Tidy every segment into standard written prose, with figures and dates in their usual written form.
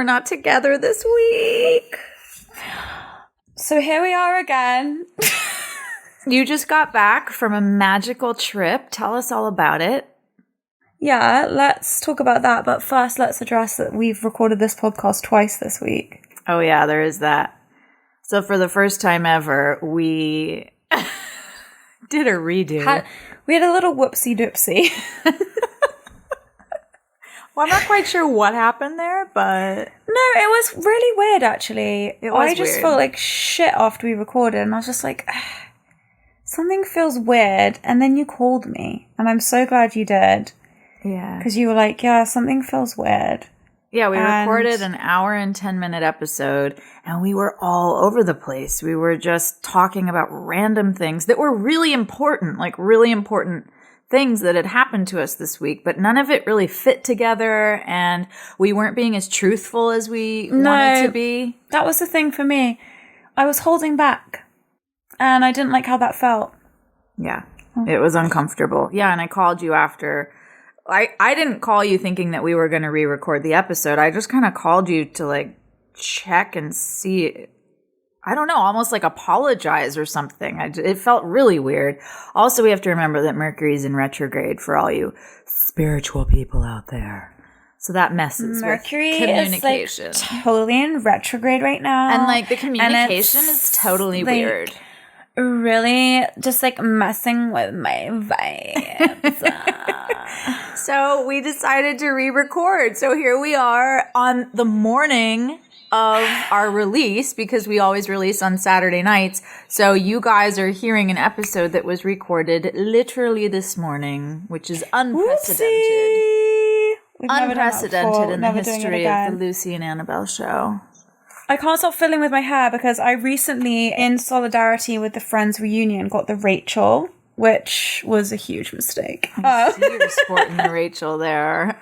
we're not together this week. So here we are again. You just got back from a magical trip. Tell us all about it. Yeah, let's talk about that. But first, let's address that we've recorded this podcast twice this week. Oh, yeah, there is that. So for the first time ever, we did a redo. We had a little whoopsie-doopsie. Well, I'm not quite sure what happened there, but... No, it was really weird, actually. I just weird. felt like shit after we recorded, and I was just like, something feels weird, and then you called me, and I'm so glad you did. Yeah. Because you were like, yeah, something feels weird. Yeah, we recorded an hour and 10-minute episode, and we were all over the place. We were just talking about random things that were really important, like really important things that had happened to us this week, but none of it really fit together, and we weren't being as truthful as we wanted to be. That was the thing for me. I was holding back, and I didn't like how that felt. Yeah, it was uncomfortable. Yeah, and I called you after. I didn't call you thinking that we were going to re-record the episode. I just kind of called you to, like, check and see. I don't know, almost like apologize or something. It felt really weird. Also, we have to remember that Mercury's in retrograde for all you spiritual people out there. So that messes Mercury with communication. Is like totally in retrograde right now. And like the communication is totally like, weird. Really just like messing with my vibes. So we decided to re-record. So here we are on the morning of our release, because we always release on Saturday nights. So you guys are hearing an episode that was recorded literally this morning, which is unprecedented. Unprecedented in the history of the Lucy and Annabel show. I can't stop fiddling with my hair because I recently, in solidarity with the Friends reunion, got the Rachel, which was a huge mistake. I see you're sporting the Rachel there.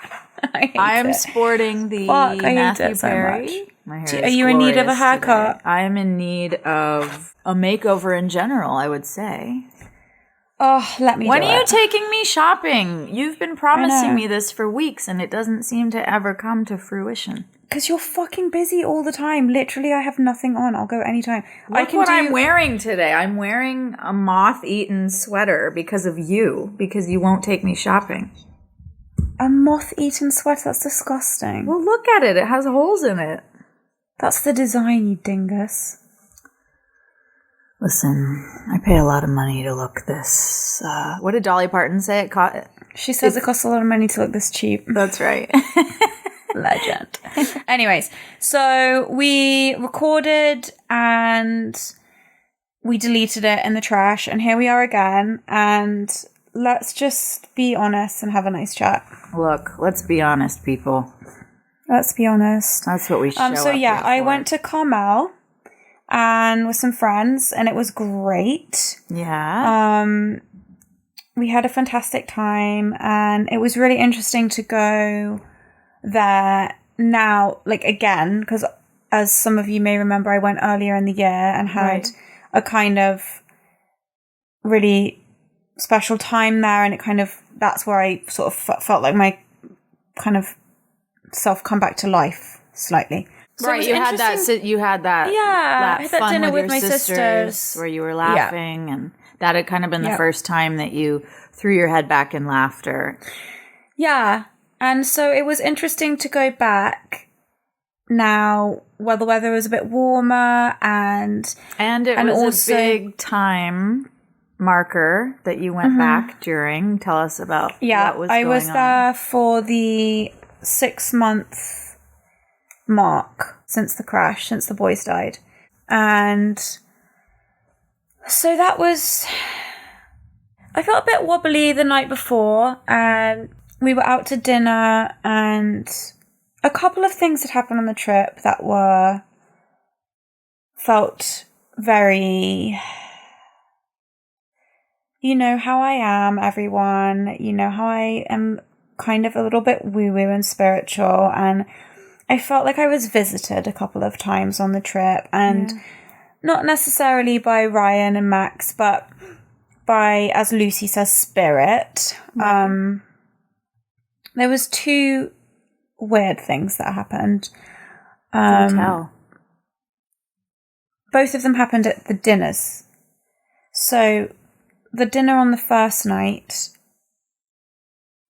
I'm sporting the Matthew Perry. So my hair are you in need of a haircut? Today. I am in need of a makeover in general, I would say. Oh, let me When are you taking me shopping? You've been promising me this for weeks, and it doesn't seem to ever come to fruition. Because you're fucking busy all the time. Literally, I have nothing on. I'll go anytime. Look what I'm wearing today. I'm wearing a moth-eaten sweater because of you, because you won't take me shopping. A moth-eaten sweater? That's disgusting. Well, look at it. It has holes in it. That's the design, you dingus. Listen, I pay a lot of money to look this. What did Dolly Parton say? She says it costs a lot of money to look this cheap. That's right. Legend. Anyways, so we recorded and we deleted it in the trash, and here we are again, and let's just be honest and have a nice chat. Look, let's be honest, people. Let's be honest. That's what we show So yeah, I went to Carmel and with some friends, and it was great. Yeah. We had a fantastic time, and it was really interesting to go there now, like again, because as some of you may remember, I went earlier in the year and had a kind of really special time there, and it kind of, that's where I sort of felt like my kind of self come back to life slightly. So right, you had that I had that fun dinner with my your sisters where you were laughing, and that had kind of been the first time that you threw your head back in laughter. Yeah, and so it was interesting to go back now where the weather was a bit warmer, and it was also a big time marker that you went back during. Tell us about what was going on. I was there for the 6-month mark since the crash, since the boys died. And so that was, I felt a bit wobbly the night before, and we were out to dinner, and a couple of things had happened on the trip that felt very, you know how I am, everyone, you know how I am kind of a little bit woo-woo and spiritual, and I felt like I was visited a couple of times on the trip, and not necessarily by Ryan and Max, but by, as Lucy says, spirit. There was 2 weird things that happened. Do tell. Both of them happened at the dinners. So the dinner on the first night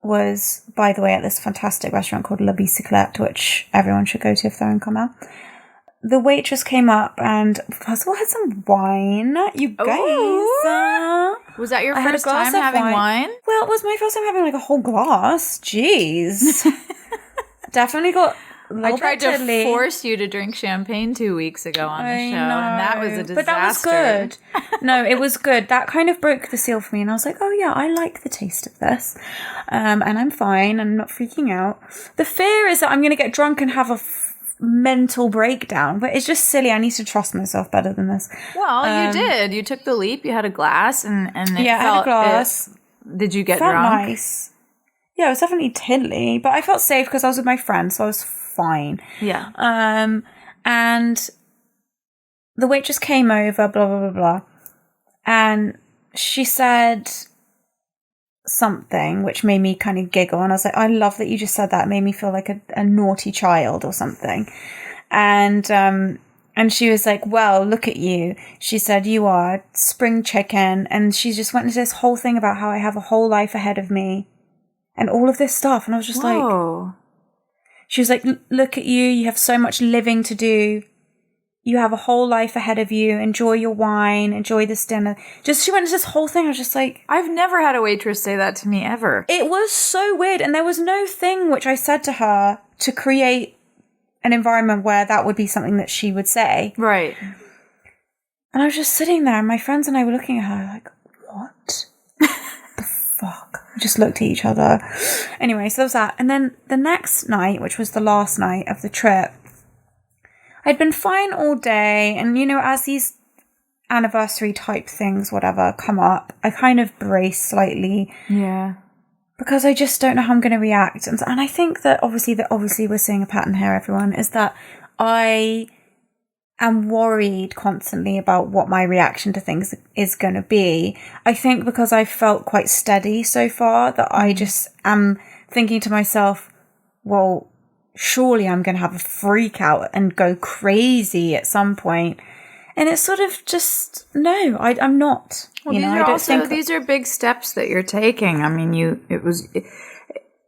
was, by the way, at this fantastic restaurant called La Bicyclette, which everyone should go to if they're in Carmel. The waitress came up and first of all had some wine. You guys. Was that your first time having wine? Well, it was my first time having like a whole glass. Jeez. Definitely got a little I tried bit to force you to drink champagne 2 weeks ago on the show, and that was a disaster. But that was good. No, it was good. That kind of broke the seal for me, and I was like, oh yeah, I like the taste of this. And I'm fine. I'm not freaking out. The fear is that I'm going to get drunk and have a mental breakdown, but it's just silly. I need to trust myself better than this. Well, you did. You took the leap. You had a glass, and it I had a glass. Did you get felt drunk? Nice. Yeah, it was definitely tiddly, but I felt safe because I was with my friends, so I was fine. Yeah. And the waitress came over, blah blah blah blah, and she said something which made me kind of giggle, and I was like, I love that you just said that. It made me feel like a naughty child or something. And she was like, well, look at you. She said, you are spring chicken. And she just went into this whole thing about how I have a whole life ahead of me and all of this stuff. And I was just like, she was like, look at you. You have so much living to do. You have a whole life ahead of you. Enjoy your wine. Enjoy this dinner. She went into this whole thing. I was just like... I've never had a waitress say that to me, ever. It was so weird. And there was no thing which I said to her to create an environment where that would be something that she would say. Right. And I was just sitting there, and my friends and I were looking at her like, what the fuck? We just looked at each other. Anyway, so there was that. And then the next night, which was the last night of the trip, I'd been fine all day, and, you know, as these anniversary type things, whatever, come up, I kind of brace slightly. Yeah. Because I just don't know how I'm going to react. And I think that obviously we're seeing a pattern here, everyone, is that I am worried constantly about what my reaction to things is going to be. I think because I felt quite steady so far that I just am thinking to myself, well, surely I'm going to have a freak out and go crazy at some point. And it's sort of just, no, I'm not. Well, these are big steps that you're taking. I mean,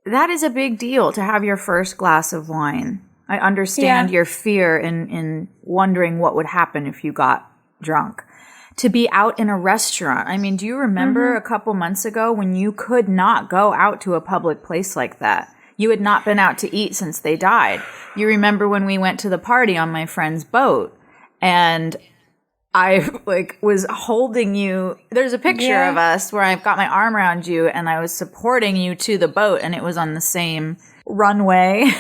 that is a big deal to have your first glass of wine. I understand your fear in wondering what would happen if you got drunk. To be out in a restaurant. I mean, do you remember a couple months ago when you could not go out to a public place like that? You had not been out to eat since they died. You remember when we went to the party on my friend's boat, and I was holding you. There's a picture of us where I've got my arm around you and I was supporting you to the boat, and it was on the same runway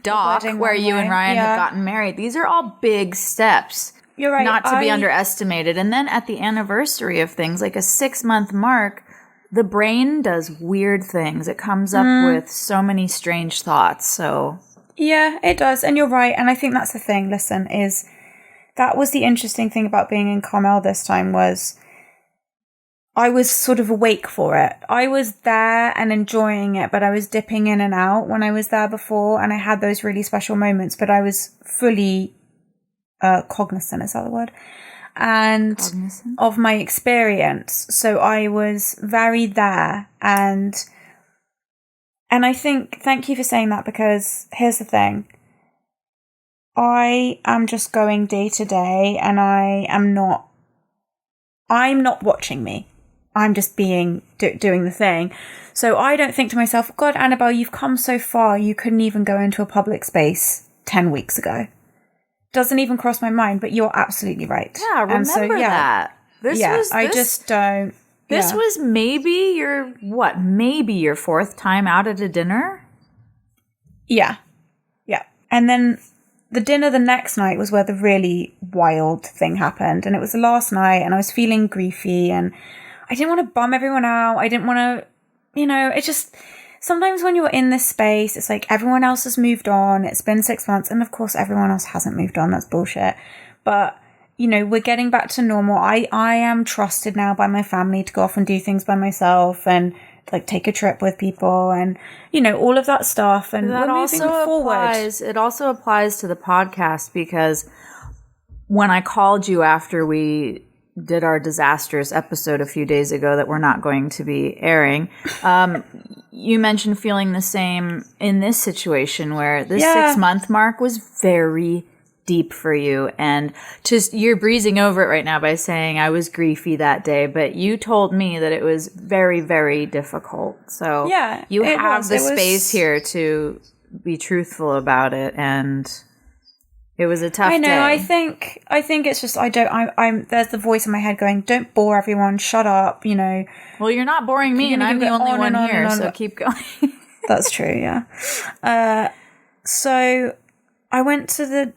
dock where you and Ryan had gotten married. These are all big steps. You're right. Not to be underestimated. And then at the anniversary of things, like a 6-month mark, the brain does weird things. It comes up with so many strange thoughts. So yeah, it does. And you're right. And I think that's the thing. Listen, that was the interesting thing about being in Carmel this time, was I was sort of awake for it. I was there and enjoying it, but I was dipping in and out when I was there before, and I had those really special moments, but I was fully cognizant, is that the word? And cognizant of my experience. So I was very there, and I think, thank you for saying that, because here's the thing. I am just going day to day, and I'm not watching me. I'm just doing the thing. So I don't think to myself, God, Annabel, you've come so far, you couldn't even go into a public space 10 weeks ago. Doesn't even cross my mind, but you're absolutely right. Yeah, remember that. This was maybe your fourth time out at a dinner? Yeah. Yeah. And then the dinner the next night was where the really wild thing happened. And it was the last night, and I was feeling griefy, and I didn't want to bum everyone out. I didn't want to, it's just, sometimes when you're in this space, it's like everyone else has moved on. It's been 6 months. And of course, everyone else hasn't moved on. That's bullshit. But, we're getting back to normal. I am trusted now by my family to go off and do things by myself. And like take a trip with people and, all of that stuff. And that we're moving forward. It also applies to the podcast, because when I called you after we did our disastrous episode a few days ago that we're not going to be airing, you mentioned feeling the same in this situation, where the 6-month mark was very deep for you, and just you're breezing over it right now by saying I was griefy that day, but you told me that it was very, very difficult. So you have the space here to be truthful about it, and it was a tough day. I think it's just I'm there's the voice in my head going, don't bore everyone, shut up, Well, you're not boring me, and I'm the only one here, so keep going. That's true, yeah. So I went to the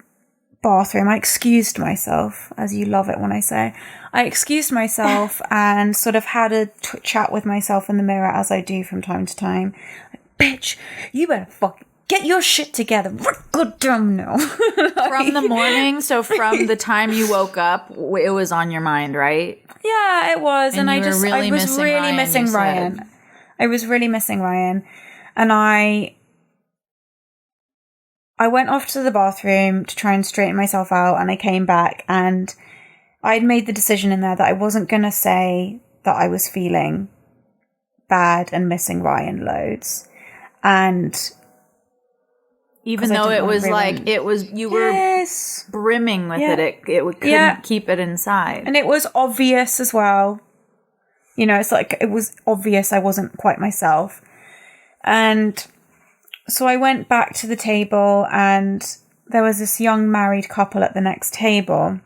bathroom. I excused myself, as you love it when I say. I excused myself and sort of had a chat with myself in the mirror, as I do from time to time. Like, bitch, you better fucking get your shit together. Good damn no. From the morning, so from the time you woke up, it was on your mind, right? Yeah, it was. And I was really missing Ryan. I was really missing Ryan. And I went off to the bathroom to try and straighten myself out, and I came back and I'd made the decision in there that I wasn't going to say that I was feeling bad and missing Ryan loads. And even though it was like, you were brimming with it couldn't keep it inside. And it was obvious as well. It's like, it was obvious I wasn't quite myself. And so I went back to the table, and there was this young married couple at the next table,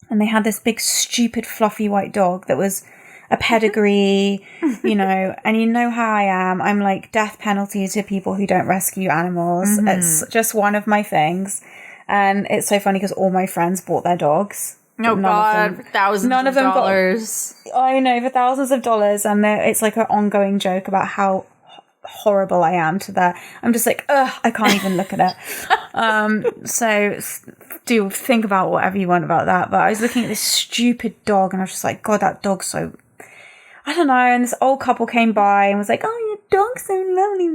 and they had this big, stupid, fluffy white dog that was a pedigree, and you know how I am. I'm like death penalty to people who don't rescue animals. Mm-hmm. It's just one of my things. And it's so funny because all my friends bought their dogs. Oh, God, thousands of dollars. I know, for thousands of dollars. And it's like an ongoing joke about how horrible I am to that. I'm just like, I can't even look at it. So do think about whatever you want about that. But I was looking at this stupid dog, and I was just like, God, that dog's so, I don't know. And this old couple came by and was like, oh, your dog's so lovely.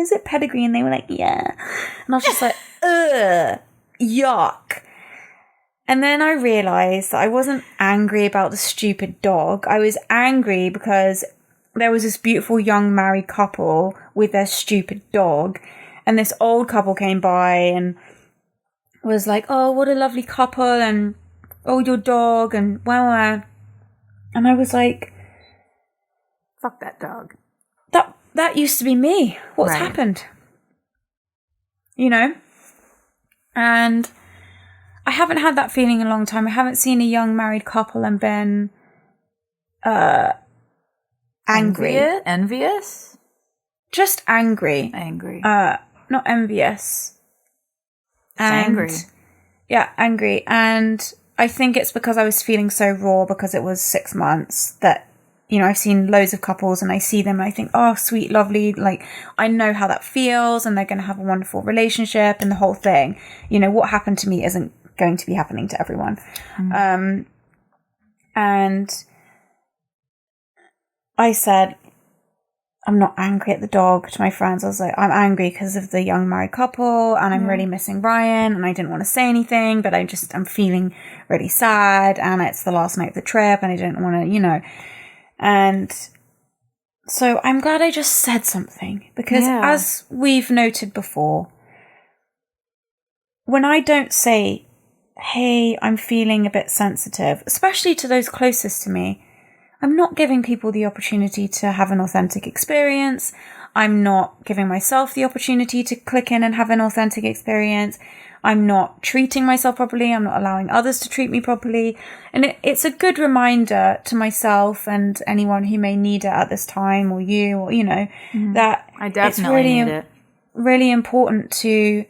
Is it pedigree? And they were like, yeah. And I was just like, yuck. And then I realized that I wasn't angry about the stupid dog. I was angry because there was this beautiful young married couple with their stupid dog, and this old couple came by and was like, oh, what a lovely couple, and oh, your dog, and well, and I was like, fuck that dog. That used to be me. What's happened? And I haven't had that feeling in a long time. I haven't seen a young married couple and been angry. Envious? Just angry. Not envious. Angry. Yeah, angry. And I think it's because I was feeling so raw because it was 6 months that, I've seen loads of couples and I see them and I think, oh, sweet, lovely. Like, I know how that feels and they're going to have a wonderful relationship and the whole thing. What happened to me isn't going to be happening to everyone. Mm. And I said, I'm not angry at the dog to my friends. I was like, I'm angry because of the young married couple and I'm really missing Ryan, and I didn't want to say anything, but I'm feeling really sad, and it's the last night of the trip and I didn't want to, and so I'm glad I just said something, because as we've noted before, when I don't say, hey, I'm feeling a bit sensitive, especially to those closest to me, I'm not giving people the opportunity to have an authentic experience. I'm not giving myself the opportunity to click in and have an authentic experience. I'm not treating myself properly. I'm not allowing others to treat me properly. And it's a good reminder to myself and anyone who may need it at this time, or you, or, that I definitely need it. Really important to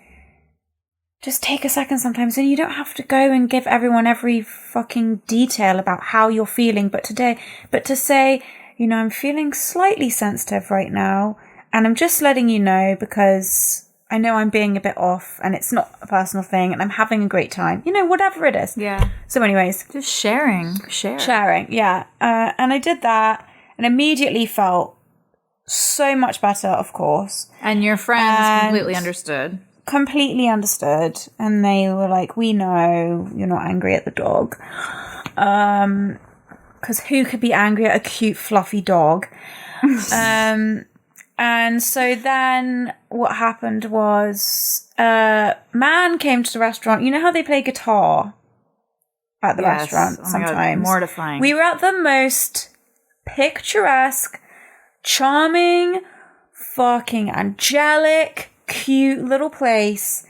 just take a second sometimes, and you don't have to go and give everyone every fucking detail about how you're feeling, but to say, I'm feeling slightly sensitive right now, and I'm just letting you know because I know I'm being a bit off and it's not a personal thing and I'm having a great time, whatever it is. Yeah. So anyways. Just sharing. Yeah. And I did that and immediately felt so much better, of course. And your friends completely understood. Completely understood. And they were like, we know you're not angry at the dog. Because who could be angry at a cute, fluffy dog? And so then what happened was a man came to the restaurant. You know how they play guitar at the restaurant sometimes? God, mortifying. We were at the most picturesque, charming, fucking angelic, cute little place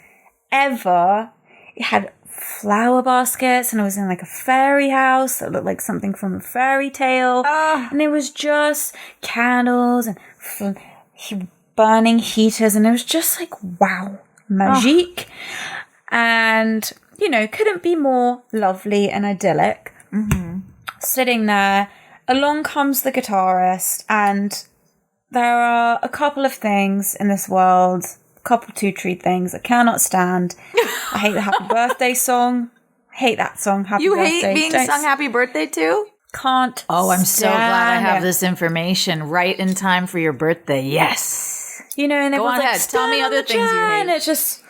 ever. It had flower baskets, and it was in like a fairy house that looked like something from a fairy tale. And it was just candles and burning heaters, and it was just like, wow, magique. And, you know, couldn't be more lovely and idyllic. Sitting there, along comes the guitarist, and there are a couple of things in this world, two tree things I cannot stand. I hate the happy birthday song. Hate that song, happy birthday. You hate being sung happy birthday too? Can't. Oh, I'm so glad I have it. this information right in time for your birthday. Yes. You know, and everyone's like, tell me other things you hate. And it's just...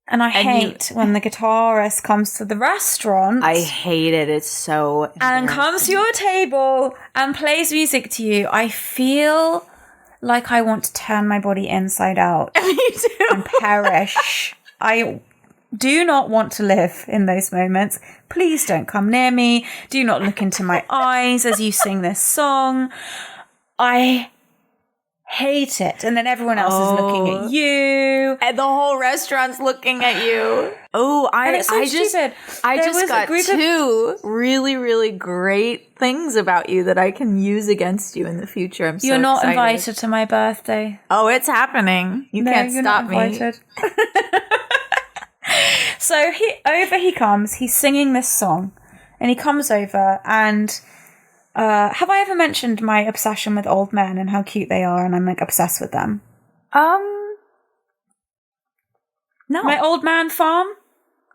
And I hate when the guitarist comes to the restaurant. I hate it. It's so and comes to your table and plays music to you. I feel like I want to turn my body inside out. Me too. And perish. I do not want to live in those moments. Please don't come near me. Do not look into my eyes as you sing this song. I hate it. And then everyone else is looking at you. And the whole restaurant's looking at you. Oh, I just got two really, really great things about you that I can use against you in the future. I'm so You're not excited. invited to my birthday. Oh, it's happening. You can't stop me. So he comes, he's singing this song, and he comes over, and have I ever mentioned my obsession with old men and how cute they are, and I'm like obsessed with them? No. My old man farm,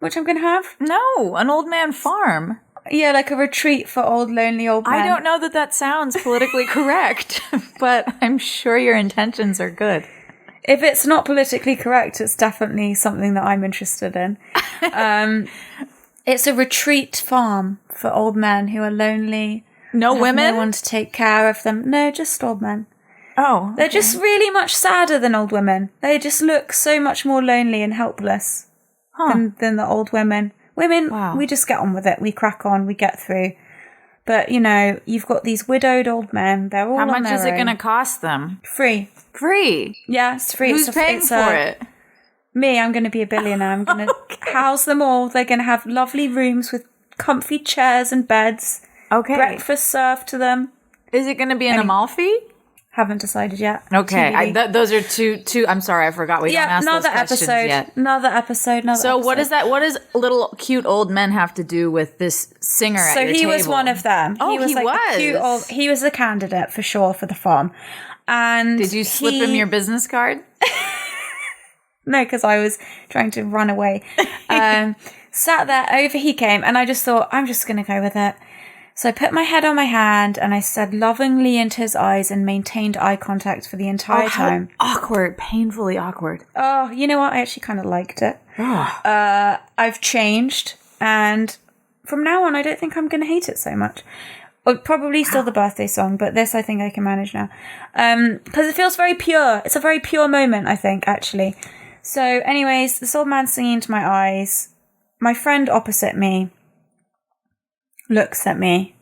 which I'm going to have? No, an old man farm. Yeah, like a retreat for lonely old men. I don't know that sounds politically correct, but I'm sure your intentions are good. If it's not politically correct, it's definitely something that I'm interested in. It's a retreat farm for old men who are lonely. No women? No one to take care of them. No, just old men. Oh. They're just really much sadder than old women. They just look so much more lonely and helpless than the old women. Women, we just get on with it. We crack on. We get through. But, you know, you've got these widowed old men. They're all on their own. How much is it going to cost them? Free. Free? Yeah, it's free. Who's paying for it? Me, I'm going to be a billionaire. I'm going to house them all. They're going to have lovely rooms with comfy chairs and beds. Okay. Breakfast served to them. Is it going to be in Amalfi? Haven't decided yet. Okay. Those are two. I'm sorry, I forgot. We don't ask those questions yet. Another episode. So what is that? What does little cute old men have to do with this singer at your table? So he was one of them. Oh, he was. He was a candidate for sure for the farm. And did you slip him your business card? No, because I was trying to run away. Sat there, over he came, and I just thought, I'm just going to go with it. So I put my head on my hand and I said lovingly into his eyes and maintained eye contact for the entire time. Awkward, painfully awkward. Oh, you know what? I actually kind of liked it. I've changed, and from now on, I don't think I'm going to hate it so much. Probably still the birthday song, but this I think I can manage now. Because it feels very pure. It's a very pure moment, I think, actually. So anyways, this old man singing into my eyes. My friend opposite me looks at me,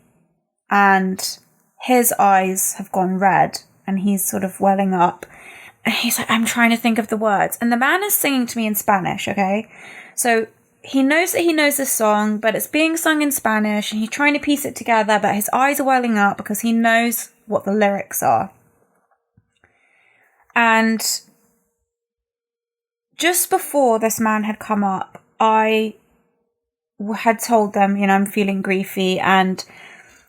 and his eyes have gone red, and he's sort of welling up. And he's like, I'm trying to think of the words. And the man is singing to me in Spanish, okay? So he knows that he knows this song, but it's being sung in Spanish, and he's trying to piece it together, but his eyes are welling up because he knows what the lyrics are. And just before this man had come up, I had told them, you know, I'm feeling griefy, and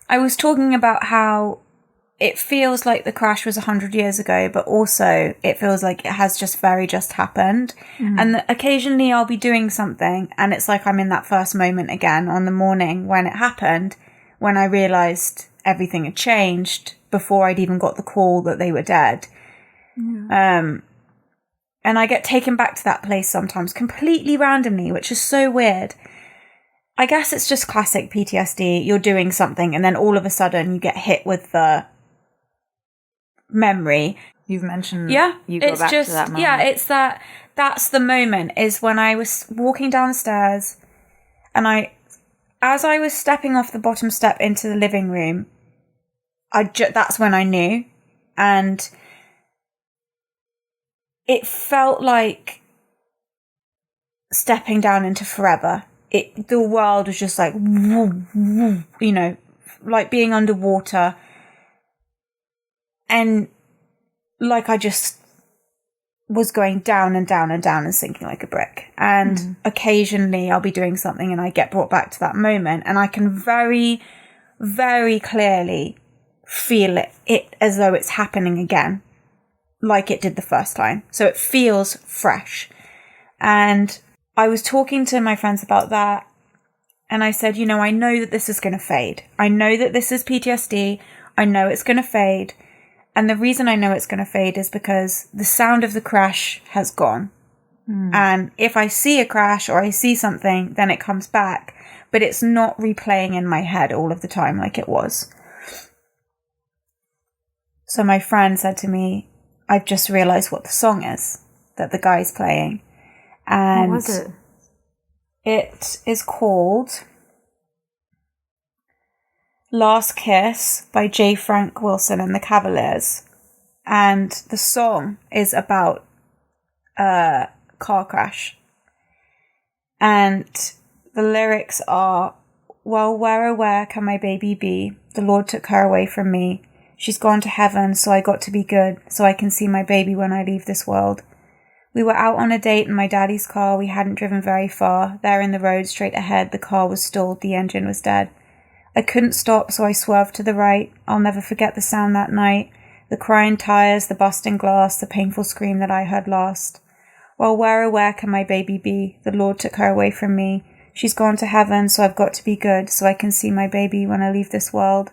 I was talking about how it feels like the crash was 100 years ago, but also it feels like it has just happened. Mm-hmm. And occasionally I'll be doing something and it's like I'm in that first moment again on the morning when it happened, when I realized everything had changed before I'd even got the call that they were dead. And I get taken back to that place sometimes completely randomly, which is so weird. I guess it's just classic PTSD. You're doing something and then all of a sudden you get hit with the memory. You've mentioned you go back to that moment. Yeah, it's that's the moment, is when I was walking down the stairs and as I was stepping off the bottom step into the living room, that's when I knew. And it felt like stepping down into forever. The world was just like, you know, like being underwater. And like I just was going down and down and down and sinking like a brick. And occasionally I'll be doing something and I get brought back to that moment. And I can very, very clearly feel it as though it's happening again, like it did the first time. So it feels fresh. And I was talking to my friends about that, and I said, you know, I know that this is going to fade. I know that this is PTSD. I know it's going to fade. And the reason I know it's going to fade is because the sound of the crash has gone. And if I see a crash or I see something, then it comes back. But it's not replaying in my head all of the time like it was. So my friend said to me, I've just realised what the song is that the guy's playing. And what was it? It is called Last Kiss by J. Frank Wilson and the Cavaliers. And the song is about a car crash. And the lyrics are, well, where, oh, where can my baby be? The Lord took her away from me. She's gone to heaven, so I got to be good, so I can see my baby when I leave this world. We were out on a date in my daddy's car. We hadn't driven very far. There in the road, straight ahead, the car was stalled. The engine was dead. I couldn't stop, so I swerved to the right. I'll never forget the sound that night. The crying tires, the busting glass, the painful scream that I heard last. Well, where, oh, where can my baby be? The Lord took her away from me. She's gone to heaven, so I've got to be good, so I can see my baby when I leave this world.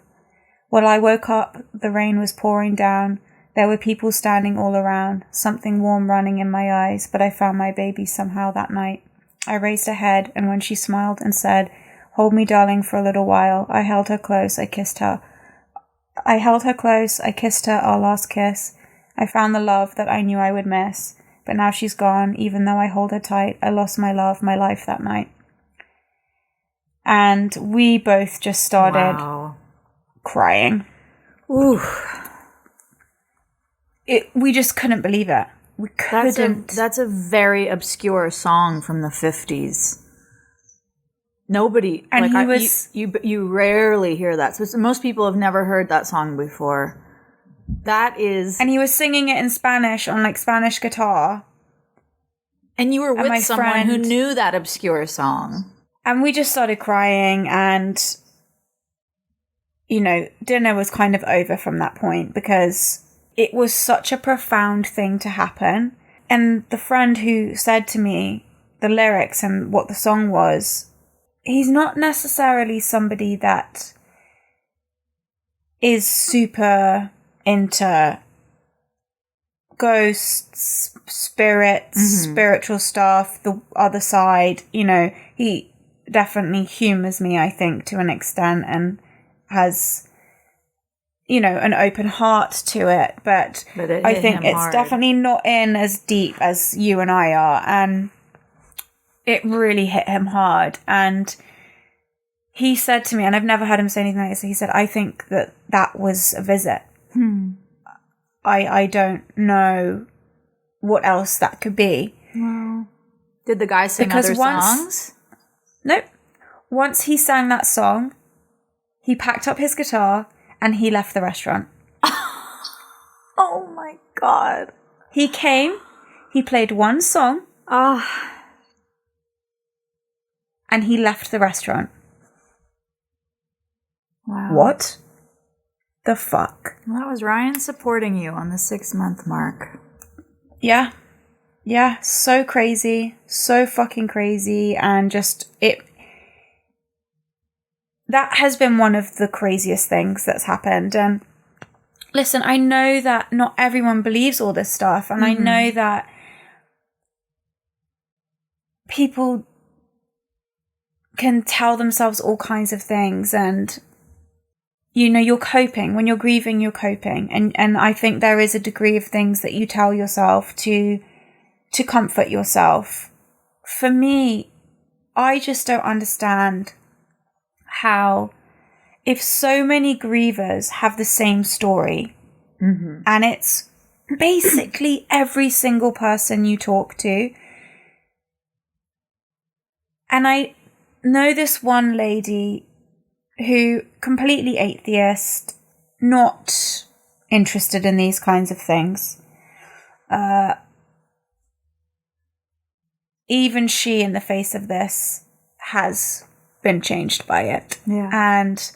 Well, I woke up, the rain was pouring down. There were people standing all around, something warm running in my eyes, but I found my baby somehow that night. I raised her head, and when she smiled and said, hold me, darling, for a little while, I held her close, I kissed her. I held her close, I kissed her, our last kiss. I found the love that I knew I would miss, but now she's gone, even though I hold her tight, I lost my love, my life that night. And we both just started crying. Ooh. We just couldn't believe it. We couldn't. That's a very obscure song from the 50s. Nobody, and like, you rarely hear that. So most people have never heard that song before. That is, and he was singing it in Spanish on like Spanish guitar. And you were with someone who knew that obscure song. And we just started crying, and you know, dinner was kind of over from that point because it was such a profound thing to happen. And the friend who said to me the lyrics and what the song was, he's not necessarily somebody that is super into ghosts, spirits, spiritual stuff, the other side. You know, he definitely humours me, I think, to an extent, and has, you know, an open heart to it. But I think it's definitely not in as deep as you and I are. And it really hit him hard. And he said to me, and I've never heard him say anything like this, he said, I think that was a visit. I don't know what else that could be. Wow. Did the guy sing other songs? Nope. Once he sang that song, he packed up his guitar and he left the restaurant. Oh my God. He came, he played one song, and he left the restaurant. Wow. What the fuck? Well, that was Ryan supporting you on the 6-month mark. Yeah. Yeah, so crazy. So fucking crazy. And just, that has been one of the craziest things that's happened. And listen, I know that not everyone believes all this stuff. And I know that people can tell themselves all kinds of things, and you're coping. When you're grieving, you're coping, and I think there is a degree of things that you tell yourself to comfort yourself. For me, I just don't understand how, if so many grievers have the same story, and it's basically every single person you talk to. And I know this one lady who, completely atheist, not interested in these kinds of things. Even she, in the face of this, has been changed by it. Yeah. And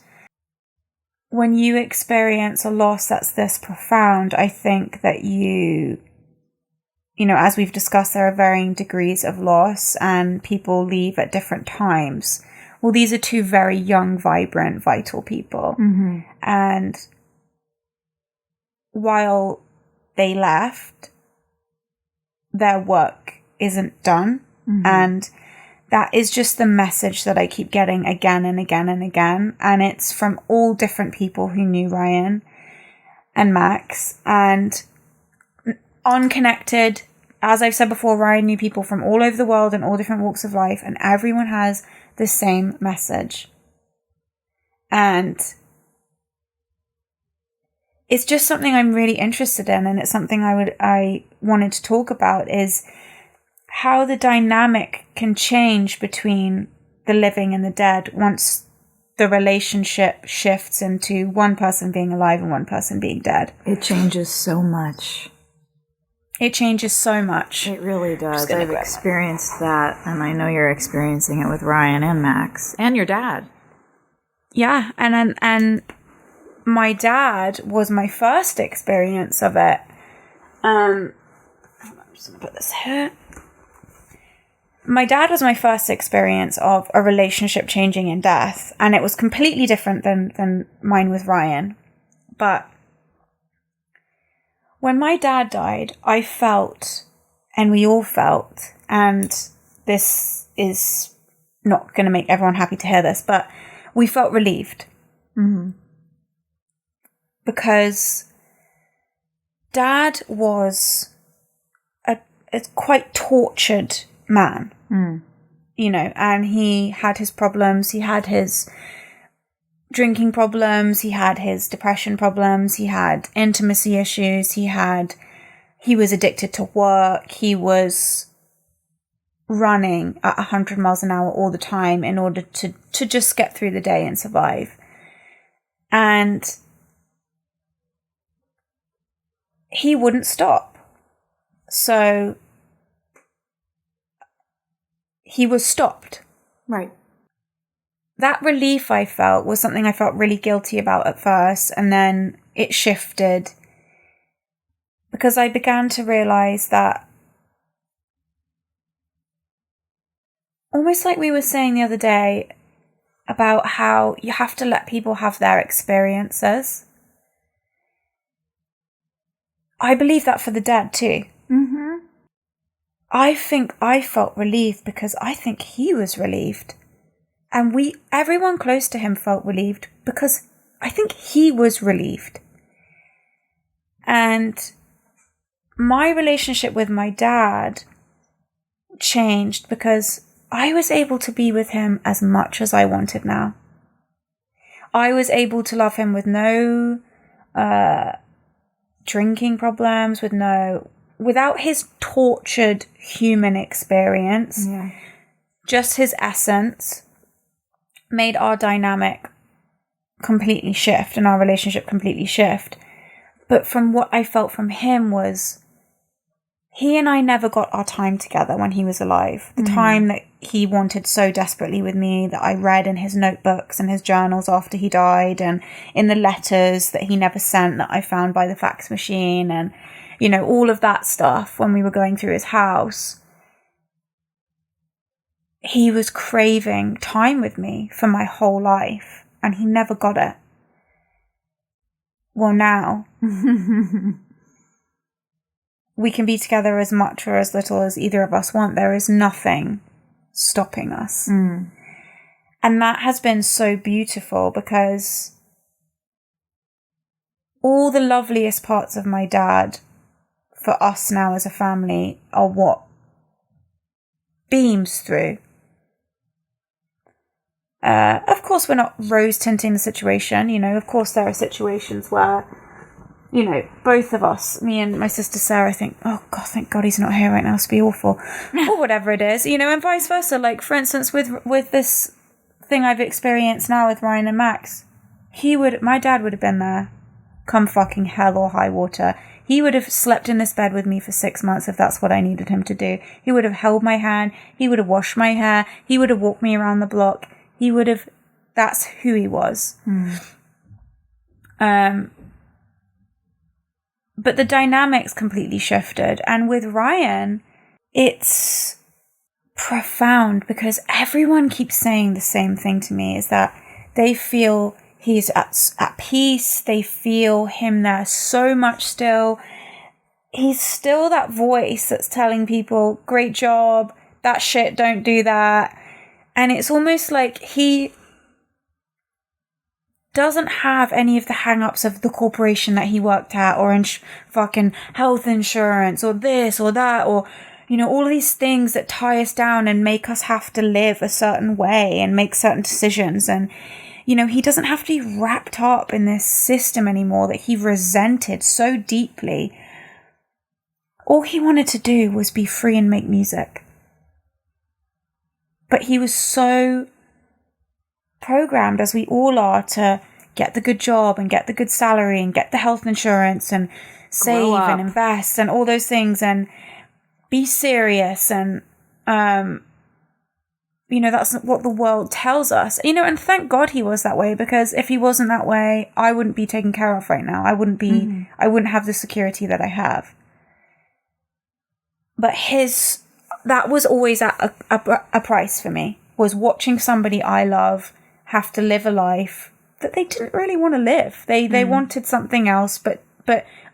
when you experience a loss that's this profound, I think that as we've discussed, there are varying degrees of loss and people leave at different times. Well, these are two very young, vibrant, vital people. And while they left, their work isn't done. And that is just the message that I keep getting again and again and again. And it's from all different people who knew Ryan and Max. And unconnected, as I've said before, Ryan knew people from all over the world and all different walks of life. And everyone has the same message. And it's just something I'm really interested in. And it's something I wanted to talk about, is how the dynamic can change between the living and the dead once the relationship shifts into one person being alive and one person being dead. It changes so much. It changes so much. It really does. I've experienced that, and I know you're experiencing it with Ryan and Max and your dad. Yeah, and my dad was my first experience of it. I'm just gonna put this here. My dad was my first experience of a relationship changing in death, and it was completely different than mine with Ryan. But when my dad died, I felt, and we all felt, and this is not going to make everyone happy to hear this, but we felt relieved. Because Dad was a quite tortured man. And he had his problems. He had his drinking problems. He had his depression problems. He had intimacy issues. He was addicted to work. He was running at 100 miles an hour all the time in order to just get through the day and survive. And he wouldn't stop. So he was stopped. Right. That relief I felt was something I felt really guilty about at first, and then it shifted because I began to realize that, almost like we were saying the other day about how you have to let people have their experiences. I believe that for the dead too. I think I felt relieved because I think he was relieved. And everyone close to him felt relieved because I think he was relieved. And my relationship with my dad changed because I was able to be with him as much as I wanted now. I was able to love him with no drinking problems, without his tortured human experience. Just his essence made our dynamic completely shift and our relationship completely shift. But from what I felt from him was, he and I never got our time together when he was alive. The time that he wanted so desperately with me, that I read in his notebooks and his journals after he died, and in the letters that he never sent that I found by the fax machine, and all of that stuff when we were going through his house. He was craving time with me for my whole life, and he never got it. well, now we can be together as much or as little as either of us want. There is nothing stopping us. Mm. And that has been so beautiful, because all the loveliest parts of my dad for us now as a family are what beams through. Of course, we're not rose tinting the situation. You know, of course, there are situations where, you know, both of us, me and my sister Sarah, think, oh God, thank God he's not here right now. It's be awful, or whatever it is. You know, and vice versa. Like, for instance, with this thing I've experienced now with Ryan and Max, my dad would have been there, come fucking hell or high water. He would have slept in this bed with me for 6 months if that's what I needed him to do. He would have held my hand. He would have washed my hair. He would have walked me around the block. He would have, that's who he was. But the dynamics completely shifted. And with Ryan, it's profound, because everyone keeps saying the same thing to me, is that they feel he's at peace. They feel him there so much still. He's still that voice that's telling people, great job, that shit, don't do that. And it's almost like he doesn't have any of the hang-ups of the corporation that he worked at, or fucking health insurance, or this or that, or, you know, all of these things that tie us down and make us have to live a certain way and make certain decisions. And, you know, he doesn't have to be wrapped up in this system anymore that he resented so deeply. All he wanted to do was be free and make music. But he was so programmed, as we all are, to get the good job and get the good salary and get the health insurance and save and invest and all those things and be serious. And, you know, that's what the world tells us, you know, and thank God he was that way, because if he wasn't that way, I wouldn't be taken care of right now. I wouldn't have the security that I have. But that was always at a price for me, was watching somebody I love have to live a life that they didn't really want to live. They wanted something else, but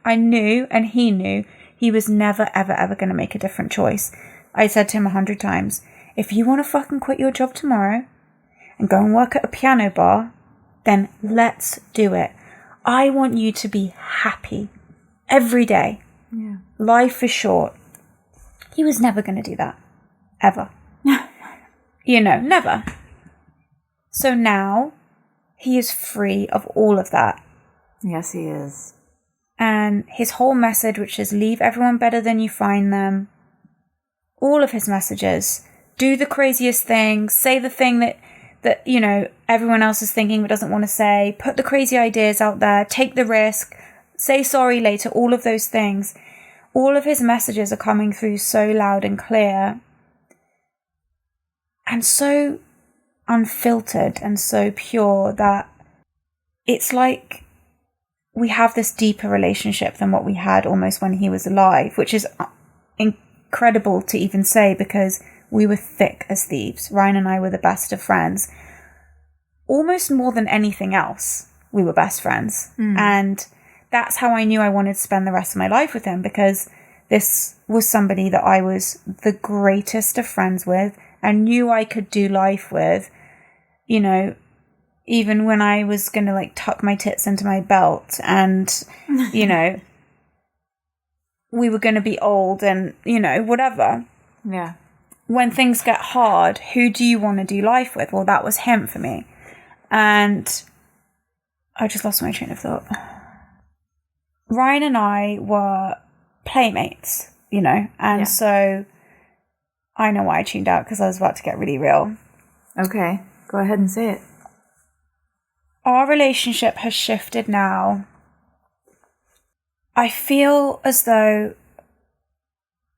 I knew, and he knew, he was never, ever, ever going to make a different choice. I said to him 100 times, if you want to fucking quit your job tomorrow and go and work at a piano bar, then let's do it. I want you to be happy every day. Yeah. Life is short. He was never going to do that. Ever. You know, never. So now he is free of all of that. Yes, he is. And his whole message, which is leave everyone better than you find them. All of his messages. Do the craziest things. Say the thing that you know, everyone else is thinking but doesn't want to say. Put the crazy ideas out there. Take the risk. Say sorry later. All of those things. All of his messages are coming through so loud and clear. And so unfiltered and so pure that it's like we have this deeper relationship than what we had almost when he was alive, which is incredible to even say, because we were thick as thieves. Ryan and I were the best of friends. Almost more than anything else, we were best friends. And that's how I knew I wanted to spend the rest of my life with him, because this was somebody that I was the greatest of friends with and knew I could do life with, you know, even when I was going to like tuck my tits into my belt and, you know, we were going to be old and, you know, whatever. Yeah. When things get hard, who do you want to do life with? Well, that was him for me. And I just lost my train of thought. Ryan and I were playmates, you know, and so I know why I tuned out, because I was about to get really real. Okay, go ahead and say it. Our relationship has shifted now. I feel as though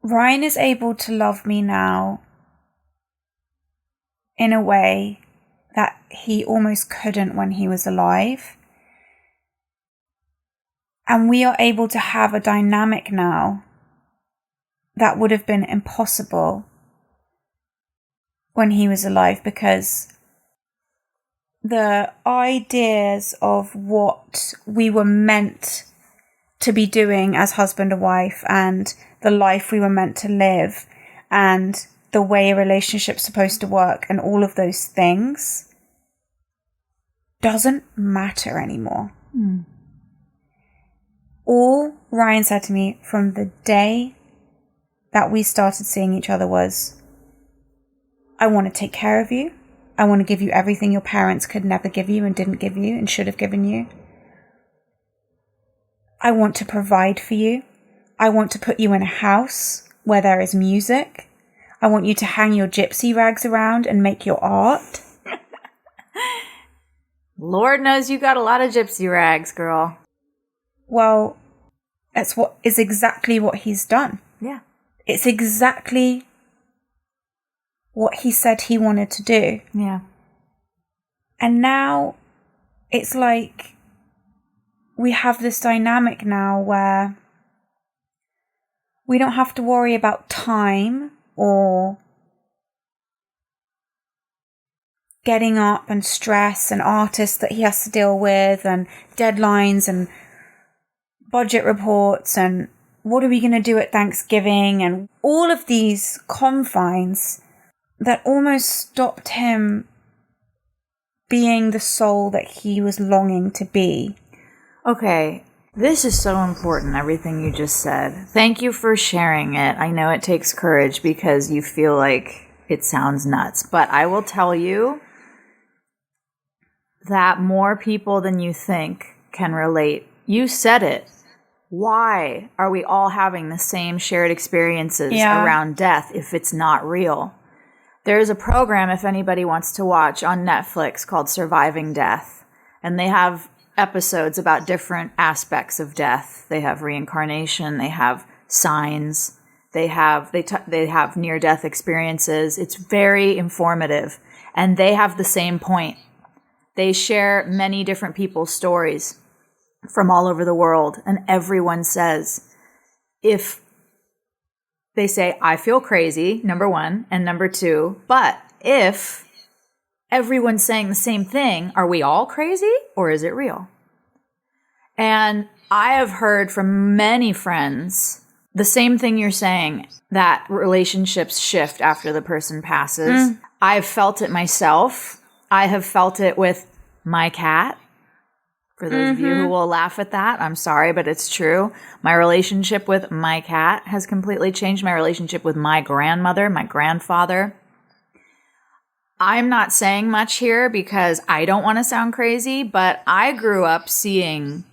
Ryan is able to love me now in a way that he almost couldn't when he was alive. And we are able to have a dynamic now that would have been impossible when he was alive, because the ideas of what we were meant to be doing as husband and wife, and the life we were meant to live, and the way a relationship's supposed to work, and all of those things doesn't matter anymore. All Ryan said to me from the day that we started seeing each other was, I want to take care of you. I want to give you everything your parents could never give you and didn't give you and should have given you. I want to provide for you. I want to put you in a house where there is music. I want you to hang your gypsy rags around and make your art. Lord knows you got a lot of gypsy rags, girl. Well, that's what is exactly what he's done. Yeah. It's exactly what he said he wanted to do. Yeah. And now it's like we have this dynamic now where we don't have to worry about time or getting up and stress and artists that he has to deal with and deadlines and budget reports and what are we going to do at Thanksgiving and all of these confines that almost stopped him being the soul that he was longing to be. Okay, this is so important, everything you just said. Thank you for sharing it. I know it takes courage because you feel like it sounds nuts, but I will tell you that more people than you think can relate. You said it. Why are we all having the same shared experiences around death if it's not real? There's a program, if anybody wants to watch, on Netflix called Surviving Death. And they have episodes about different aspects of death. They have reincarnation. They have signs. They have near-death experiences. It's very informative. And they have the same point. They share many different people's stories from all over the world. And everyone says, if they say, I feel crazy, number one, and number two, but if everyone's saying the same thing, are we all crazy or is it real? And I have heard from many friends the same thing you're saying, that relationships shift after the person passes. I've felt it myself. I have felt it with my cat. For those of you who will laugh at that, I'm sorry, but it's true. My relationship with my cat has completely changed. My relationship with my grandmother, my grandfather. I'm not saying much here because I don't want to sound crazy, but I grew up seeing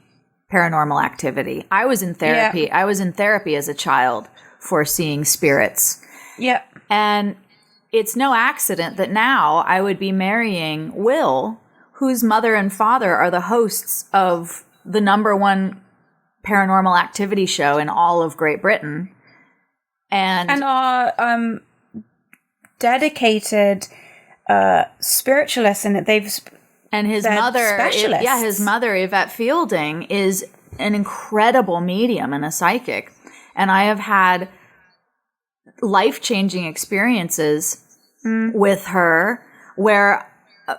paranormal activity. I was in therapy. Yeah. I was in therapy as a child for seeing spirits. Yep. And it's no accident that now I would be marrying Will, whose mother and father are the hosts of the #1 paranormal activity show in all of Great Britain. And are dedicated spiritualists, and and his mother, his mother, Yvette Fielding, is an incredible medium and a psychic. And I have had life-changing experiences with her where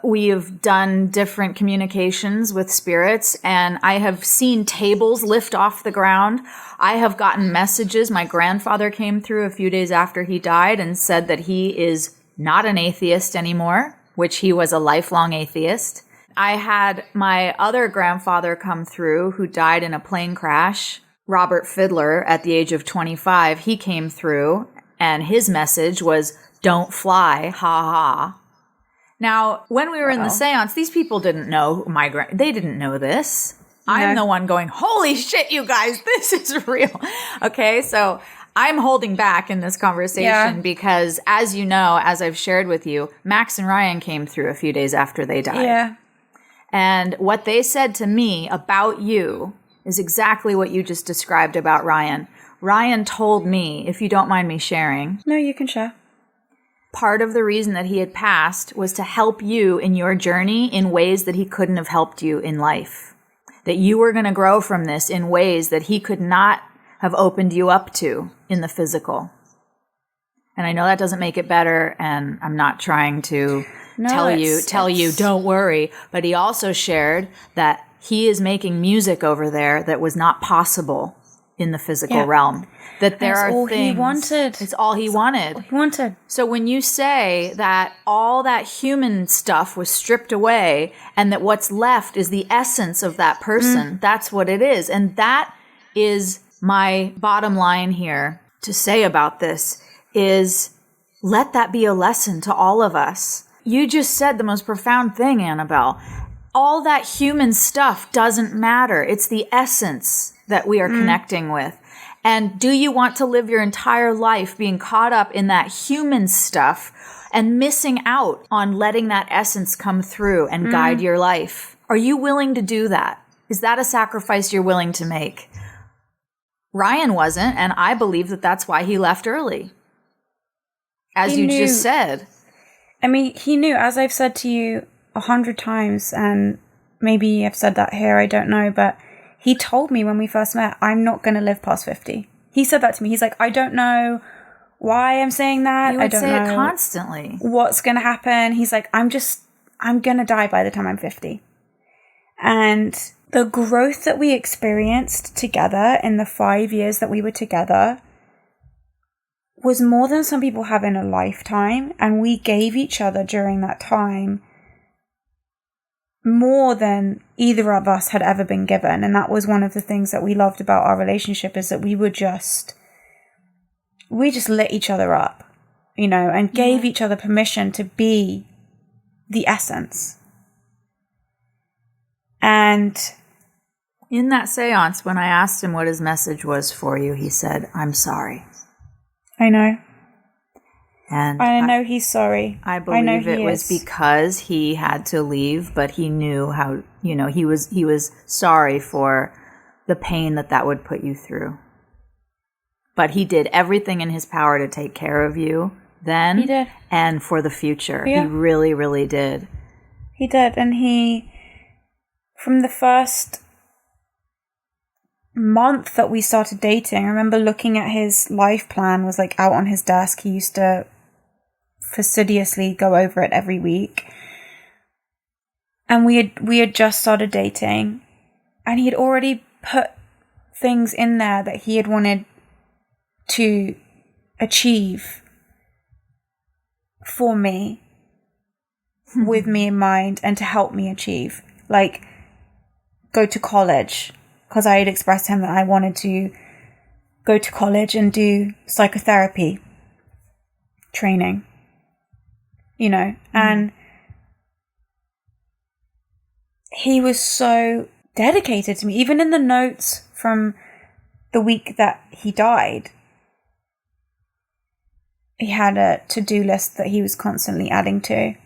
we have done different communications with spirits, and I have seen tables lift off the ground. I have gotten messages. My grandfather came through a few days after he died and said that he is not an atheist anymore, which he was a lifelong atheist. I had my other grandfather come through who died in a plane crash, Robert Fiddler, at the age of 25. He came through, and his message was, "Don't fly, ha ha." Now, when we were in the seance, these people didn't know they didn't know this. I'm the one going, holy shit, you guys, this is real. Okay, so I'm holding back in this conversation because, as you know, as I've shared with you, Max and Ryan came through a few days after they died. Yeah. And what they said to me about you is exactly what you just described about Ryan. Ryan told me, if you don't mind me sharing. No, you can share. Part of the reason that he had passed was to help you in your journey in ways that he couldn't have helped you in life. That you were going to grow from this in ways that he could not have opened you up to in the physical. And I know that doesn't make it better, and I'm not trying to tell you, don't worry. But he also shared that he is making music over there that was not possible in the physical realm. That there are all things. He wanted. It's all he wanted. He wanted. So when you say that all that human stuff was stripped away and that what's left is the essence of that person, that's what it is. And that is my bottom line here to say about this is let that be a lesson to all of us. You just said the most profound thing, Annabel. All that human stuff doesn't matter. It's the essence that we are connecting with. And do you want to live your entire life being caught up in that human stuff and missing out on letting that essence come through and guide your life? Are you willing to do that? Is that a sacrifice you're willing to make? Ryan wasn't, and I believe that that's why he left early. As you just said. I mean, he knew, as I've said to you 100 times, and maybe I've said that here, I don't know, but he told me when we first met, I'm not going to live past 50. He said that to me. He's like, I don't know why I'm saying that. You would I don't say know it constantly. What's going to happen. He's like, I'm going to die by the time I'm 50. And the growth that we experienced together in the 5 years that we were together was more than some people have in a lifetime. And we gave each other during that time more than either of us had ever been given. And that was one of the things that we loved about our relationship, is that we just lit each other up, you know, and gave each other permission to be the essence. And in that seance, when I asked him what his message was for you, he said, I'm sorry. I know. And I know he's sorry. I believe it was because he had to leave, but he knew how, you know, he was sorry for the pain that would put you through. But he did everything in his power to take care of you then. He did. And for the future. Yeah. He really, really did. He did. And from the first month that we started dating, I remember looking at his life plan, was like out on his desk. He used to fastidiously go over it every week. And we had just started dating, and he had already put things in there that he had wanted to achieve for me, with me in mind, and to help me achieve. Like, go to college, because I had expressed to him that I wanted to go to college and do psychotherapy training, you know, and he was so dedicated to me. Even in the notes from the week that he died, he had a to-do list that he was constantly adding to. And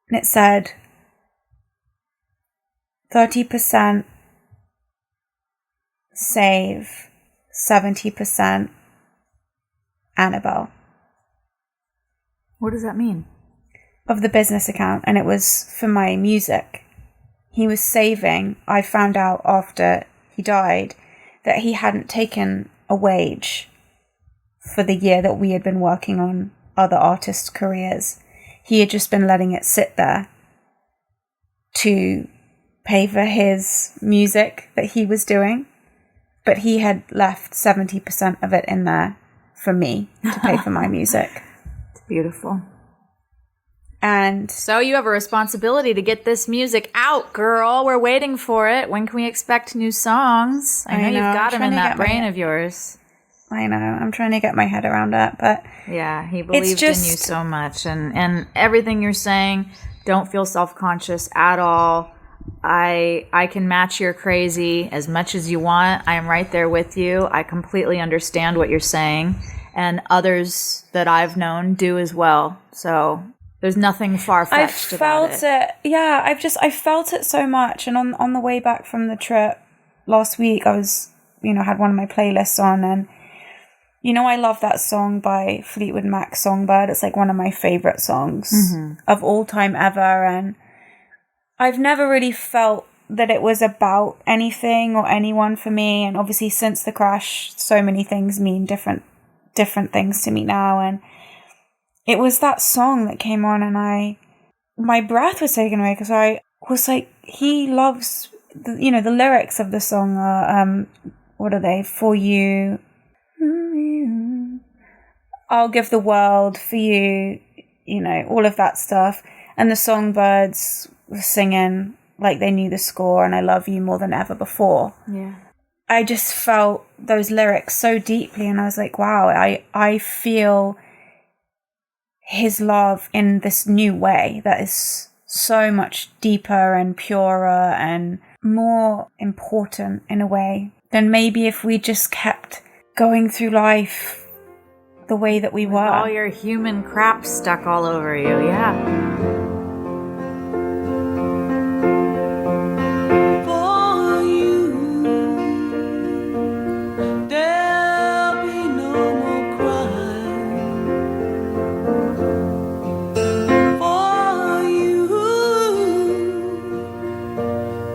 it said 30% save, 70% Annabel. What does that mean? Of the business account, and it was for my music. He was saving. I found out after he died that he hadn't taken a wage for the year that we had been working on other artists' careers. He had just been letting it sit there to pay for his music that he was doing, but he had left 70% of it in there for me to pay for my music. It's beautiful. And so you have a responsibility to get this music out, girl. We're waiting for it. When can we expect new songs? I know you've got them in that brain of yours. I know. I'm trying to get my head around that, but yeah, he believed in you so much, and everything you're saying. Don't feel self-conscious at all. I can match your crazy as much as you want. I am right there with you. I completely understand what you're saying, and others that I've known do as well. So there's nothing far-fetched about it. I felt it. Yeah, I felt it so much. And on the way back from the trip last week, I was, had one of my playlists on, and I love that song by Fleetwood Mac, Songbird. It's like one of my favorite songs of all time ever. And I've never really felt that it was about anything or anyone for me. And obviously since the crash, so many things mean different things to me now. And it was that song that came on, and my breath was taken away, because I was like, he loves, the lyrics of the song are, what are they? For you, I'll give the world for you, all of that stuff. And the songbirds were singing like they knew the score, and I love you more than ever before. Yeah. I just felt those lyrics so deeply, and I was like, wow, I feel his love in this new way that is so much deeper and purer and more important in a way than maybe if we just kept going through life the way that we were. All your human crap stuck all over you, yeah.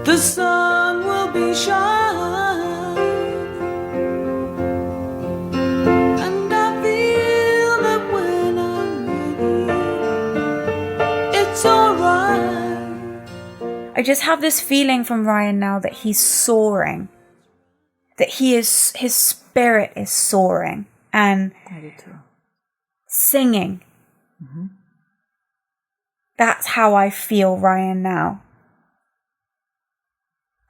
The sun will be shining, and I feel that when I'm ready, it's alright. I just have this feeling from Ryan now that he's soaring, that his spirit is soaring and I do too. singing. Mm-hmm. That's how I feel Ryan now.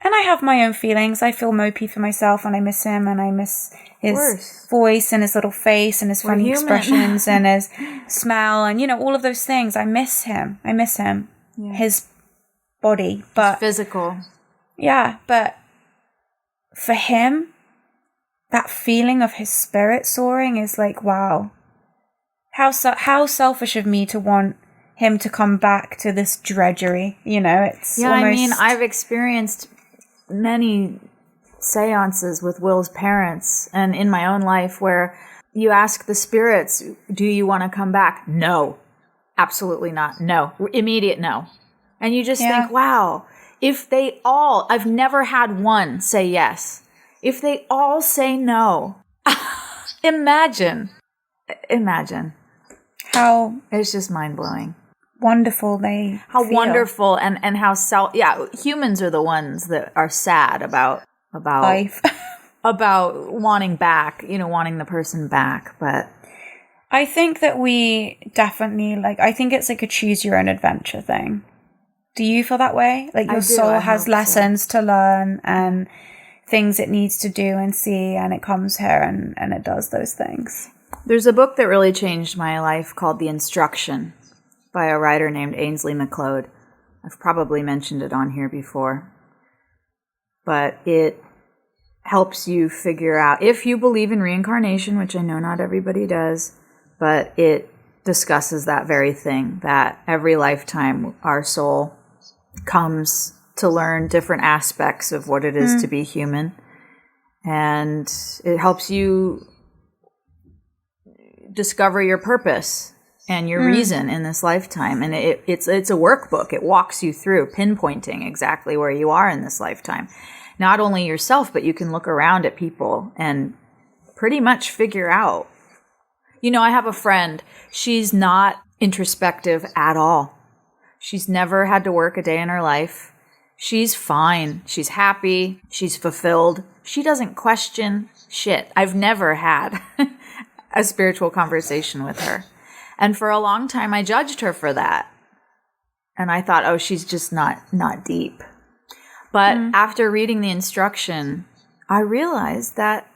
And I have my own feelings. I feel mopey for myself, and I miss him, and I miss his voice and his little face and his funny expressions and his smell and, all of those things. I miss him. Yeah. His body. But his physical. Yeah, but for him, that feeling of his spirit soaring is like, wow. How selfish of me to want him to come back to this drudgery. It's almost... I've experienced many seances with Will's parents and in my own life where you ask the spirits, do you want to come back? No, absolutely not. No, immediate no. And you just think, wow, if they all, I've never had one say yes. If they all say no, imagine how it's just mind blowing. Wonderful they how feel. Wonderful and how humans are the ones that are sad about life. about wanting the person back. But I think that we definitely I think it's like a choose your own adventure thing. Do you feel that way? Like your soul has lessons to learn and things it needs to do and see, and it comes here and it does those things. There's a book that really changed my life called The Instruction, by a writer named Ainsley MacLeod. I've probably mentioned it on here before. But it helps you figure out, if you believe in reincarnation, which I know not everybody does, but it discusses that very thing, that every lifetime our soul comes to learn different aspects of what it is to be human. And it helps you discover your purpose and your reason in this lifetime. And it's a workbook. It walks you through pinpointing exactly where you are in this lifetime. Not only yourself, but you can look around at people and pretty much figure out. I have a friend. She's not introspective at all. She's never had to work a day in her life. She's fine. She's happy. She's fulfilled. She doesn't question shit. I've never had a spiritual conversation with her. And for a long time, I judged her for that. And I thought, oh, she's just not deep. But after reading The Instruction, I realized that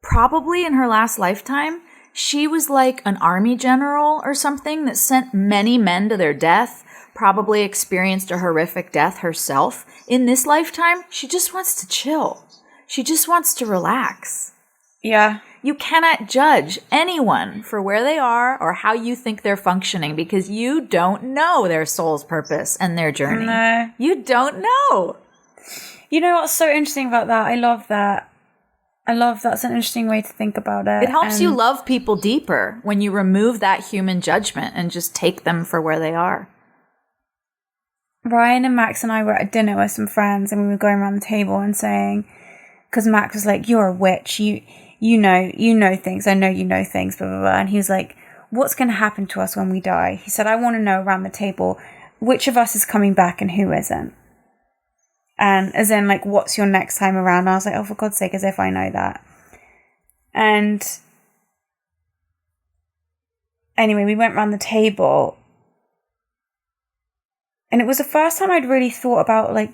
probably in her last lifetime, she was like an army general or something that sent many men to their death, probably experienced a horrific death herself. In this lifetime, she just wants to chill. She just wants to relax. Yeah. You cannot judge anyone for where they are or how you think they're functioning because you don't know their soul's purpose and their journey. No. You don't know. You know what's so interesting about that? I love that. It's an interesting way to think about it. It helps you love people deeper when you remove that human judgment and just take them for where they are. Ryan and Max and I were at dinner with some friends, and we were going around the table and saying, because Max was like, "You're a witch. You know things. I know you know things, blah, blah, blah." And he was like, what's going to happen to us when we die? He said, I want to know around the table which of us is coming back and who isn't. And as in, like, what's your next time around? And I was like, oh, for God's sake, as if I know that. And anyway, we went around the table. And it was the first time I'd really thought about, like,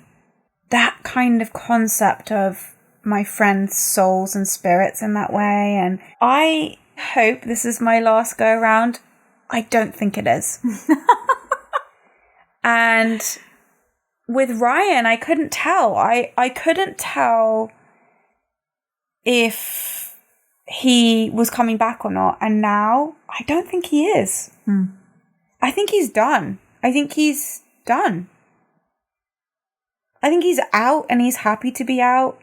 that kind of concept of my friends' souls and spirits in that way. And I hope this is my last go around. I don't think it is. And with Ryan, I couldn't tell. I couldn't tell if he was coming back or not. And now I don't think he is. I think he's done. I think he's done. I think he's out and he's happy to be out.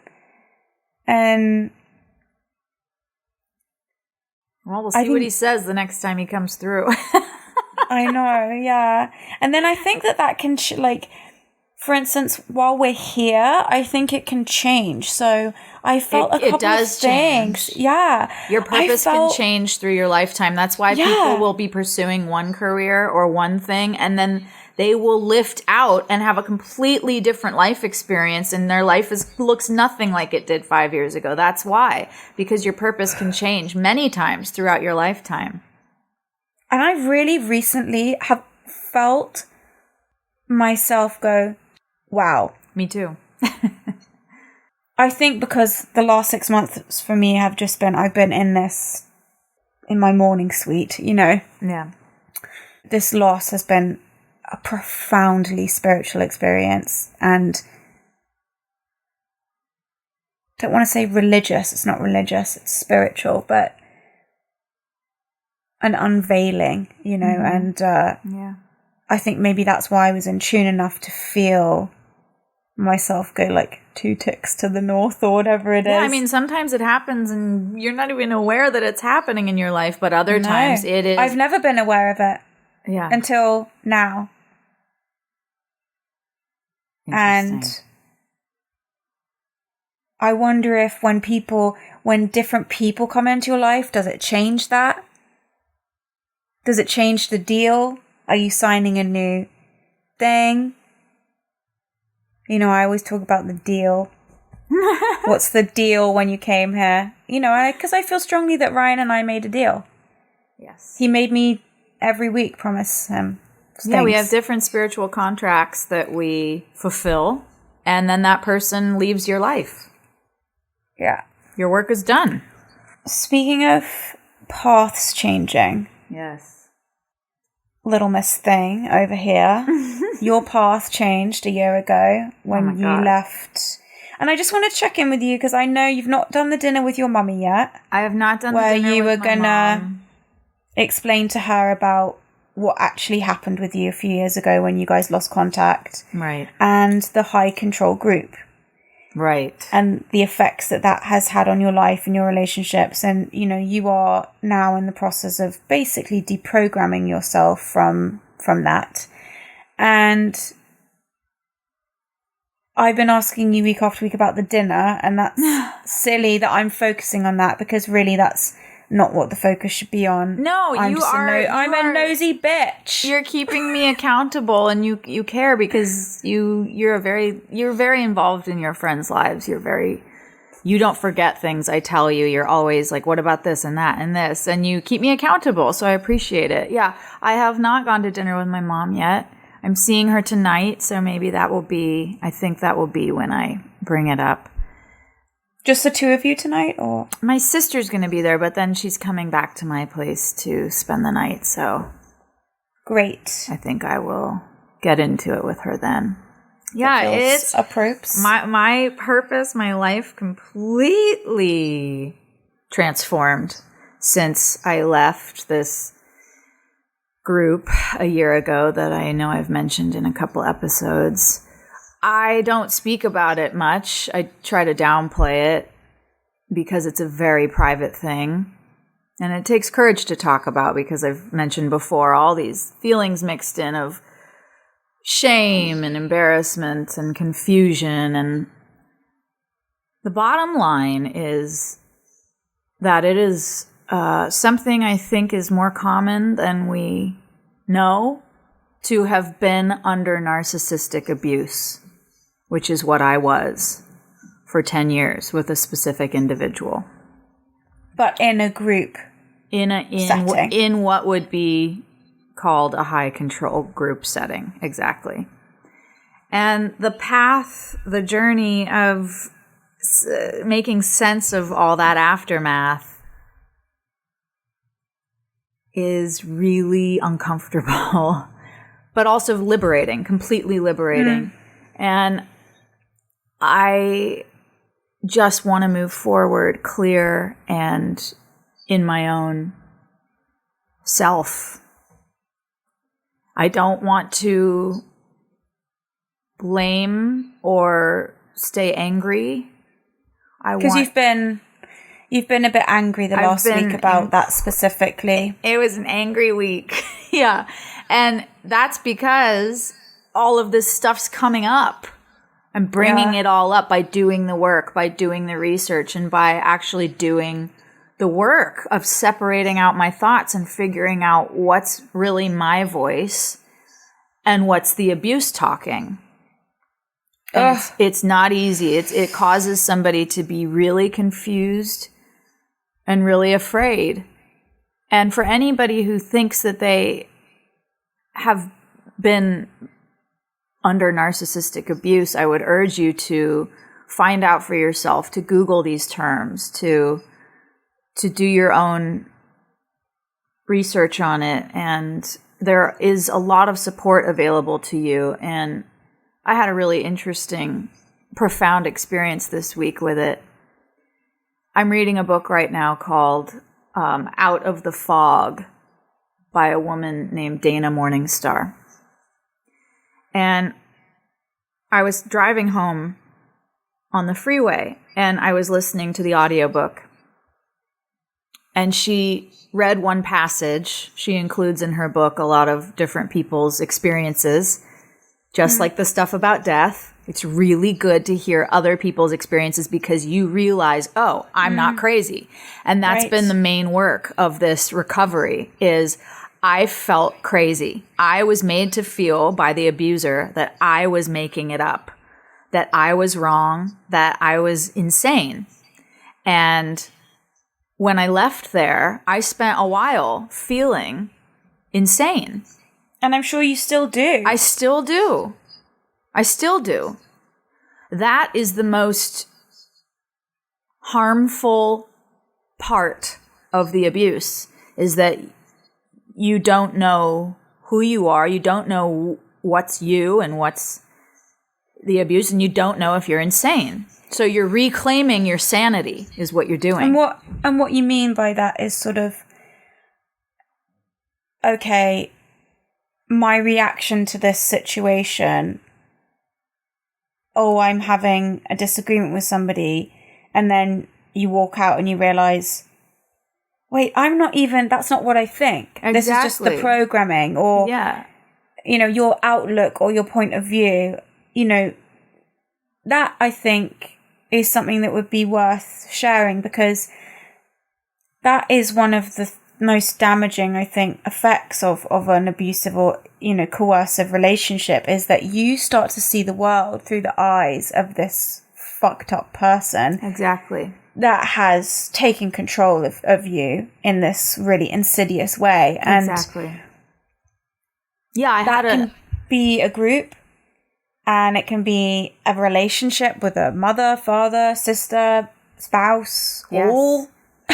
And well, we'll see what he says the next time he comes through. I know, yeah. And then I think that can, like, for instance, while we're here, I think it can change. So I felt a couple of things. Change. Yeah. Your purpose can change through your lifetime. That's why people will be pursuing one career or one thing, and then they will lift out and have a completely different life experience, and their life looks nothing like it did 5 years ago. That's why, because your purpose can change many times throughout your lifetime. And I really recently have felt myself go, wow. Me too. I think because the last 6 months for me have just been, I've been in my morning suite, you know. Yeah. This loss has been a profoundly spiritual experience, and I don't want to say religious. It's not religious, it's spiritual, but an unveiling, you know. And I think maybe that's why I was in tune enough to feel myself go like 2 ticks to the north or whatever it is. Yeah, I mean, sometimes it happens and you're not even aware that it's happening in your life, but other times it is. I've never been aware of it until now. And I wonder if when different people come into your life, does it change that? Does it change the deal? Are you signing a new thing? You know, I always talk about the deal. What's the deal when you came here? You know, because I feel strongly that Ryan and I made a deal. Yes. He made me every week promise him things. Yeah, we have different spiritual contracts that we fulfill, and then that person leaves your life. Yeah. Your work is done. Speaking of paths changing. Yes. Little Miss Thing over here. Your path changed a year ago when you left. And I just want to check in with you because I know you've not done the dinner with your mummy yet. I have not done the dinner with my mom. Where you were going to explain to her about what actually happened with you a few years ago when you guys lost contact. Right. And the high control group. Right. And the effects that has had on your life and your relationships. And, you know, you are now in the process of basically deprogramming yourself from that. And I've been asking you week after week about the dinner, and that's silly that I'm focusing on that because really that's not what the focus should be on. No, I'm a nosy bitch. You're keeping me accountable, and you care because you're very involved in your friends' lives. You don't forget things. I tell you, you're always like, what about this and that and this, and you keep me accountable. So I appreciate it. Yeah, I have not gone to dinner with my mom yet. I'm seeing her tonight, so maybe I think that will be when I bring it up. Just the two of you tonight, or? My sister's going to be there, but then she's coming back to my place to spend the night, so. Great. I think I will get into it with her then. Yeah, it's appropriate. My purpose, my life completely transformed since I left this group a year ago that I know I've mentioned in a couple episodes. I don't speak about it much. I try to downplay it because it's a very private thing. And it takes courage to talk about because I've mentioned before all these feelings mixed in of shame and embarrassment and confusion. And the bottom line is that it is something I think is more common than we know to have been under narcissistic abuse, which is what I was for 10 years with a specific individual. But in a group setting. In what would be called a high control group setting. Exactly. And the journey of making sense of all that aftermath is really uncomfortable, but also liberating, completely liberating. And I just want to move forward clear and in my own self. I don't want to blame or stay angry. Because you've been a bit angry the last week about that specifically. It was an angry week. Yeah. And that's because all of this stuff's coming up. I'm bringing it all up by doing the work, by doing the research, and by actually doing the work of separating out my thoughts and figuring out what's really my voice and what's the abuse talking. And it's not easy. It causes somebody to be really confused and really afraid. And for anybody who thinks that they have been under narcissistic abuse, I would urge you to find out for yourself, to Google these terms, to do your own research on it. And there is a lot of support available to you. And I had a really interesting, profound experience this week with it. I'm reading a book right now called Out of the Fog by a woman named Dana Morningstar. And I was driving home on the freeway, and I was listening to the audiobook. And she read one passage. She includes in her book a lot of different people's experiences, just like the stuff about death. It's really good to hear other people's experiences because you realize, oh, I'm not crazy. And that's been the main work of this recovery is I felt crazy. I was made to feel by the abuser that I was making it up, that I was wrong, that I was insane. And when I left there, I spent a while feeling insane. And I'm sure you still do. I still do. That is the most harmful part of the abuse, is that you don't know who you are. You don't know what's you and what's the abuse, and you don't know if you're insane. So you're reclaiming your sanity is what you're doing. And what you mean by that is sort of, okay, my reaction to this situation, I'm having a disagreement with somebody, and then you walk out and you realize, wait, that's not what I think. Exactly. This is just the programming or, your outlook or your point of view. That I think is something that would be worth sharing, because that is one of the most damaging, I think, effects of an abusive or, coercive relationship, is that you start to see the world through the eyes of this fucked up person. Exactly. That has taken control of you in this really insidious way. And exactly. Yeah, that can be a group, and it can be a relationship with a mother, father, sister, spouse, all.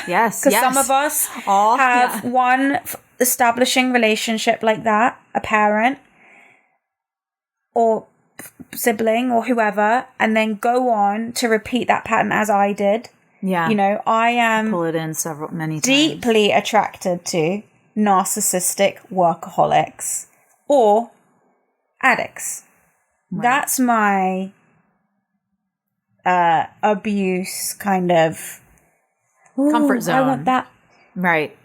Yes, because some of us have one establishing relationship like that, a parent or sibling or whoever, and then go on to repeat that pattern as I did. Yeah. I am pull it in many times. Deeply attracted to narcissistic workaholics or addicts. Right. That's my abuse kind of comfort zone. I want that. Right.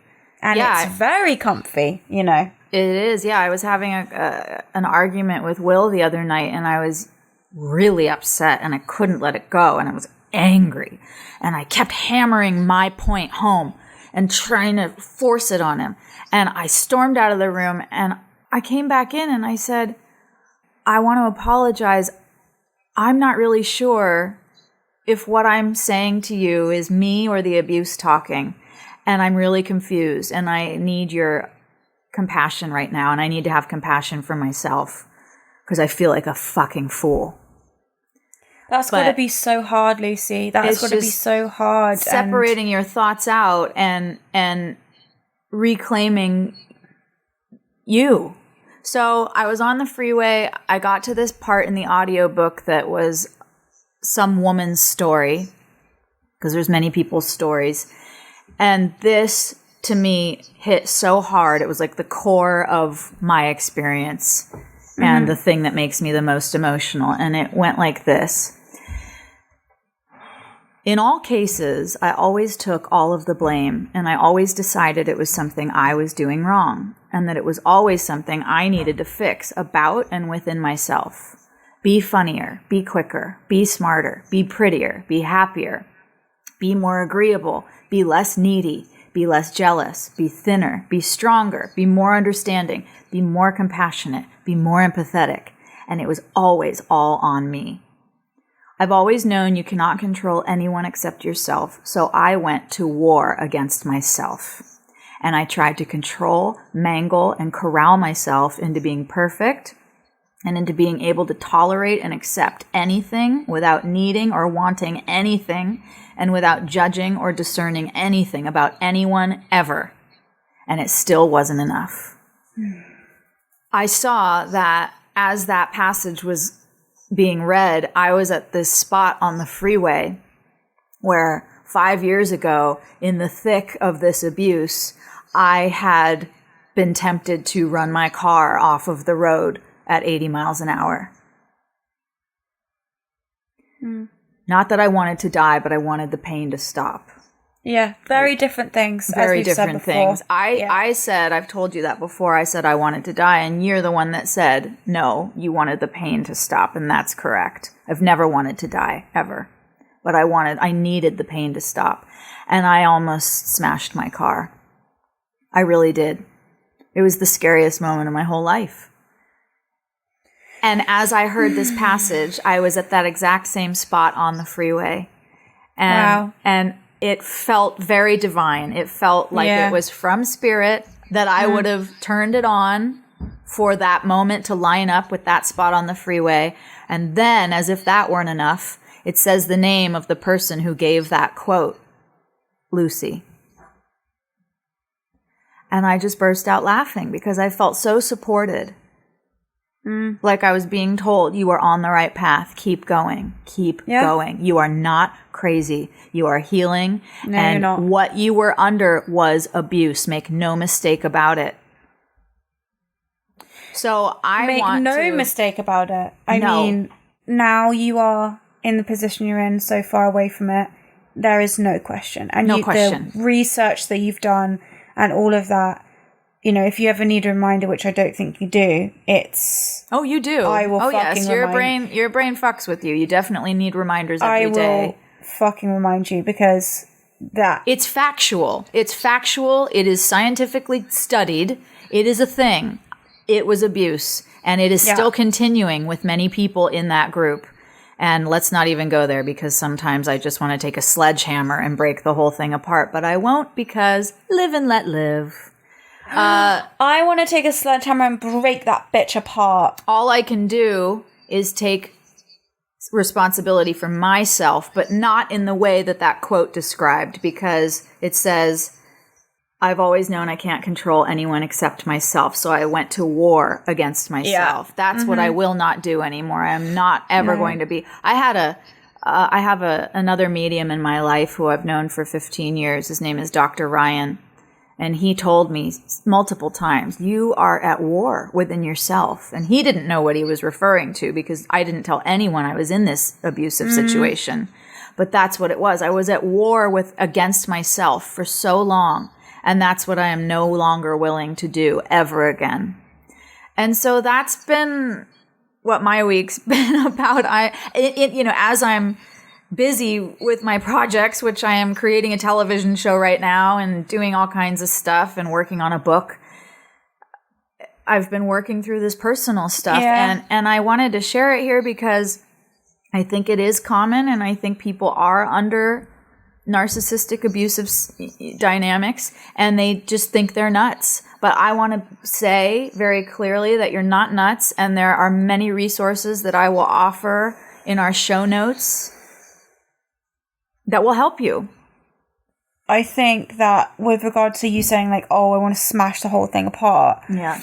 And it's very comfy, It is, yeah. I was having an argument with Will the other night, and I was really upset, and I couldn't let it go, and I was angry. And I kept hammering my point home. and trying to force it on him. And I stormed out of the room, and I came back in and I said, I want to apologize. I'm not really sure if what I'm saying to you is me or the abuse talking. And I'm really confused, and I need your compassion right now, and I need to have compassion for myself because I feel like a fucking fool. That's got to be so hard, Lucy. That's got to be so hard. Separating your thoughts out and reclaiming you. So I was on the freeway. I got to this part in the audiobook that was some woman's story, because there's many people's stories. And this, to me, hit so hard. It was like the core of my experience and the thing that makes me the most emotional. And it went like this. In all cases, I always took all of the blame, and I always decided it was something I was doing wrong, and that it was always something I needed to fix about and within myself. Be funnier, be quicker, be smarter, be prettier, be happier, be more agreeable, be less needy, be less jealous, be thinner, be stronger, be more understanding, be more compassionate, be more empathetic. And it was always all on me. I've always known you cannot control anyone except yourself, so I went to war against myself. And I tried to control, mangle, and corral myself into being perfect and into being able to tolerate and accept anything without needing or wanting anything, and without judging or discerning anything about anyone ever. And it still wasn't enough. I saw that as that passage was being read, I was at this spot on the freeway where 5 years ago, in the thick of this abuse, I had been tempted to run my car off of the road at 80 miles an hour. Not that I wanted to die, but I wanted the pain to stop. Yeah, very different things. Very different things. I said, I've told you that before, I said I wanted to die, and you're the one that said, no, you wanted the pain to stop, and that's correct. I've never wanted to die, ever. But I needed the pain to stop. And I almost smashed my car. I really did. It was the scariest moment of my whole life. And as I heard this passage, I was at that exact same spot on the freeway. And it felt very divine. It felt like it was from spirit, that I would have turned it on for that moment to line up with that spot on the freeway. And then, as if that weren't enough, it says the name of the person who gave that quote, Lucy. And I just burst out laughing because I felt so supported. Like I was being told, you are on the right path. Keep going. Keep going. You are not crazy. You are healing. No, and you're not. What you were under was abuse. Make no mistake about it. So I want to... Make no mistake about it. I mean, now you are in the position you're in, so far away from it. There is no question. And the research that you've done and all of that, you know, if you ever need a reminder, which I don't think you do, it's... Oh, you do. I will fucking remind... Your brain fucks with you. You definitely need reminders every day. I will fucking remind you, because that... It's factual. It's factual. It is scientifically studied. It is a thing. It was abuse. And it is still continuing with many people in that group. And let's not even go there, because sometimes I just want to take a sledgehammer and break the whole thing apart. But I won't, because live and let live. I want to take a sledgehammer and break that bitch apart. All I can do is take responsibility for myself, but not in the way that quote described, because it says, I've always known I can't control anyone except myself, so I went to war against myself. Yeah. That's what I will not do anymore. I am not ever going to be. I have another medium in my life who I've known for 15 years. His name is Dr. Ryan. And he told me multiple times, you are at war within yourself. And he didn't know what he was referring to, because I didn't tell anyone I was in this abusive situation. But that's what it was. I was at war against myself for so long. And that's what I am no longer willing to do ever again. And so that's been what my week's been about. As I'm busy with my projects, which I am creating a television show right now and doing all kinds of stuff and working on a book, I've been working through this personal stuff. And I wanted to share it here because I think it is common, and I think people are under narcissistic abusive dynamics, and they just think they're nuts. But I want to say very clearly that you're not nuts, and there are many resources that I will offer in our show notes that will help you. I think that with regard to you saying like, oh, I want to smash the whole thing apart. Yeah.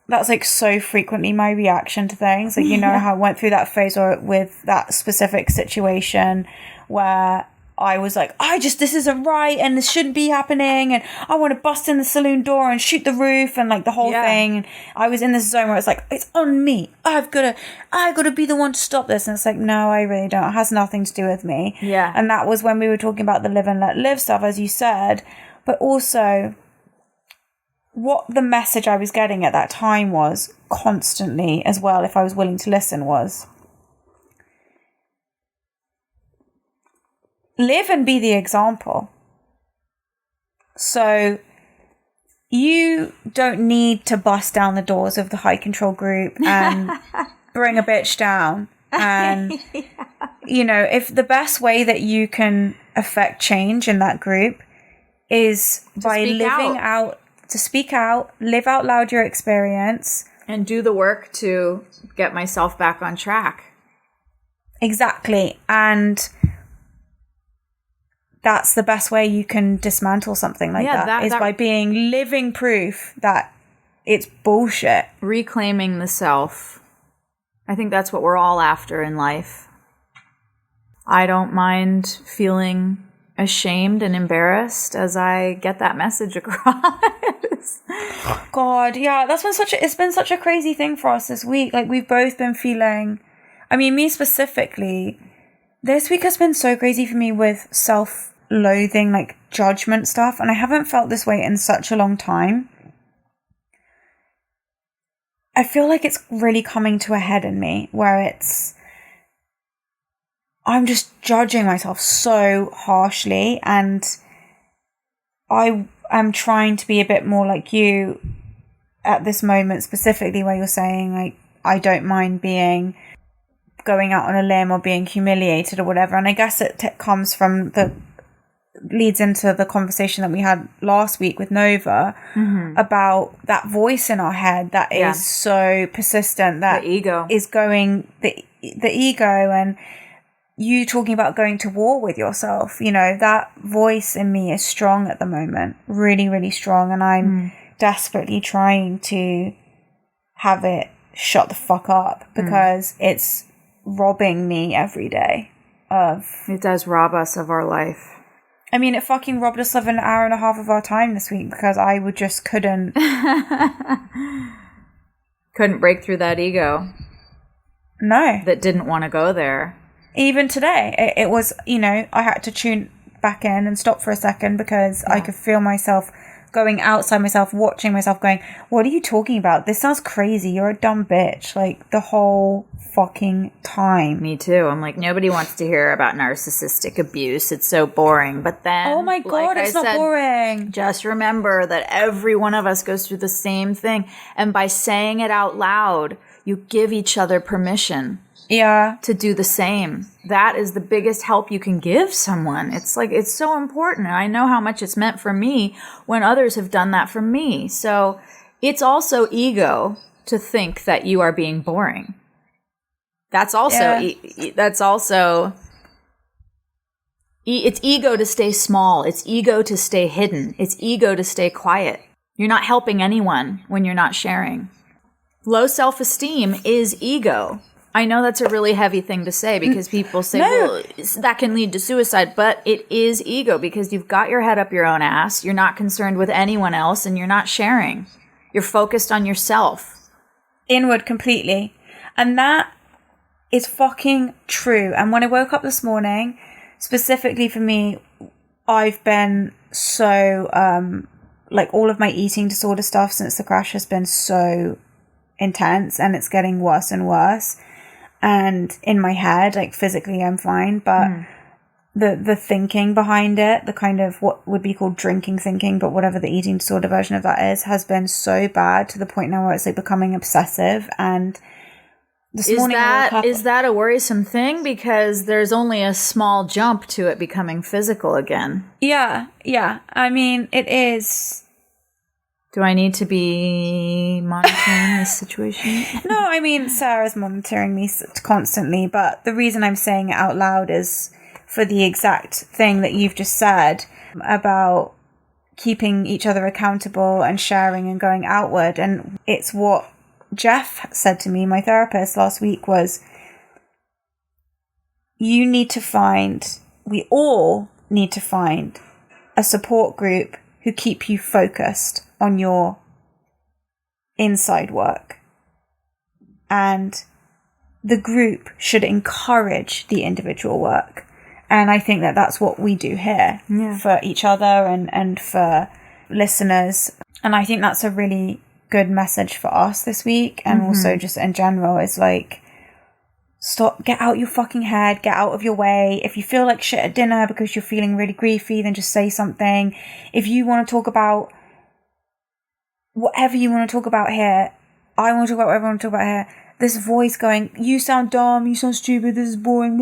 That's like so frequently my reaction to things. Like, you know how I went through that phase with that specific situation where I was like, this isn't right and this shouldn't be happening, and I want to bust in the saloon door and shoot the roof and like the whole thing. And I was in this zone where it's like, it's on me. I've got to be the one to stop this. And it's like, no, I really don't. It has nothing to do with me. Yeah. And that was when we were talking about the live and let live stuff, as you said. But also, what the message I was getting at that time was constantly as well, if I was willing to listen, was live and be the example. So you don't need to bust down the doors of the high control group and bring a bitch down. And, you know, if the best way that you can affect change in that group is by living out, to speak out, live out loud your experience. And do the work to get myself back on track. Exactly. And that's the best way you can dismantle something like that is by being living proof that it's bullshit. Reclaiming the self. I think that's what we're all after in life. I don't mind feeling ashamed and embarrassed as I get that message across. God, yeah, it's been such a crazy thing for us this week. Like, we've both been feeling, I mean, me specifically, this week has been so crazy for me with self-loathing, like judgment stuff, and I haven't felt this way in such a long time. I feel like it's really coming to a head in me where I'm just judging myself so harshly, and I am trying to be a bit more like you at this moment, specifically where you're saying, like, I don't mind going out on a limb or being humiliated or whatever. And I guess it comes from leads into the conversation that we had last week with Nova about that voice in our head that is so persistent, that the ego is going, the ego, and you talking about going to war with yourself, you know, that voice in me is strong at the moment, really, really strong. And I'm desperately trying to have it shut the fuck up because it's robbing me every day of... It does rob us of our life. I mean, it fucking robbed us of an hour and a half of our time this week because I couldn't... couldn't break through that ego. No. That didn't want to go there. Even today, it was, you know, I had to tune back in and stop for a second because I could feel myself going outside myself, watching myself going, what are you talking about? This sounds crazy. You're a dumb bitch. Like, the whole fucking time. Me too. I'm like, nobody wants to hear about narcissistic abuse. It's so boring. But then, oh my God, it's not boring. Just remember that every one of us goes through the same thing. And by saying it out loud, you give each other permission. Yeah. To do the same. That is the biggest help you can give someone. It's like, it's so important. And I know how much it's meant for me when others have done that for me. So it's also ego to think that you are being boring. That's also, it's ego to stay small. It's ego to stay hidden. It's ego to stay quiet. You're not helping anyone when you're not sharing. Low self-esteem is ego. I know that's a really heavy thing to say because people say, well, that can lead to suicide, but it is ego because you've got your head up your own ass. You're not concerned with anyone else and you're not sharing. You're focused on yourself. Inward completely. And that is fucking true. And when I woke up this morning, specifically for me, I've been so, like all of my eating disorder stuff since the crash has been so intense and it's getting worse and worse. And in my head, like physically I'm fine, but the thinking behind it, the kind of what would be called drinking thinking, but whatever the eating disorder version of that is, has been so bad to the point now where it's like becoming obsessive. And this morning I woke up, is that a worrisome thing? Because there's only a small jump to it becoming physical again. Yeah. I mean, it is. Do I need to be monitoring this situation? No, I mean, Sarah's monitoring me constantly, but the reason I'm saying it out loud is for the exact thing that you've just said about keeping each other accountable and sharing and going outward. And it's what Jeff said to me, my therapist, last week was, we all need to find a support group who keep you focused on your inside work. And the group should encourage the individual work. And I think that that's what we do here for each other and for listeners. And I think that's a really good message for us this week. And also just in general, is like, stop, get out your fucking head, get out of your way. If you feel like shit at dinner because you're feeling really griefy, then just say something. If you want to talk about whatever you want to talk about here, I want to talk about whatever I want to talk about here. This voice going, you sound dumb, you sound stupid, this is boring.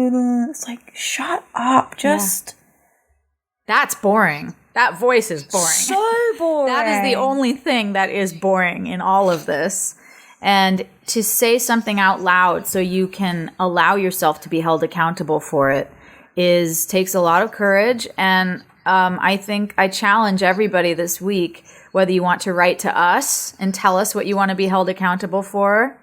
It's like, shut up, just. Yeah. That's boring. That voice is boring. So boring. That is the only thing that is boring in all of this. And to say something out loud so you can allow yourself to be held accountable for it takes a lot of courage. And I think I challenge everybody this week, whether you want to write to us and tell us what you want to be held accountable for,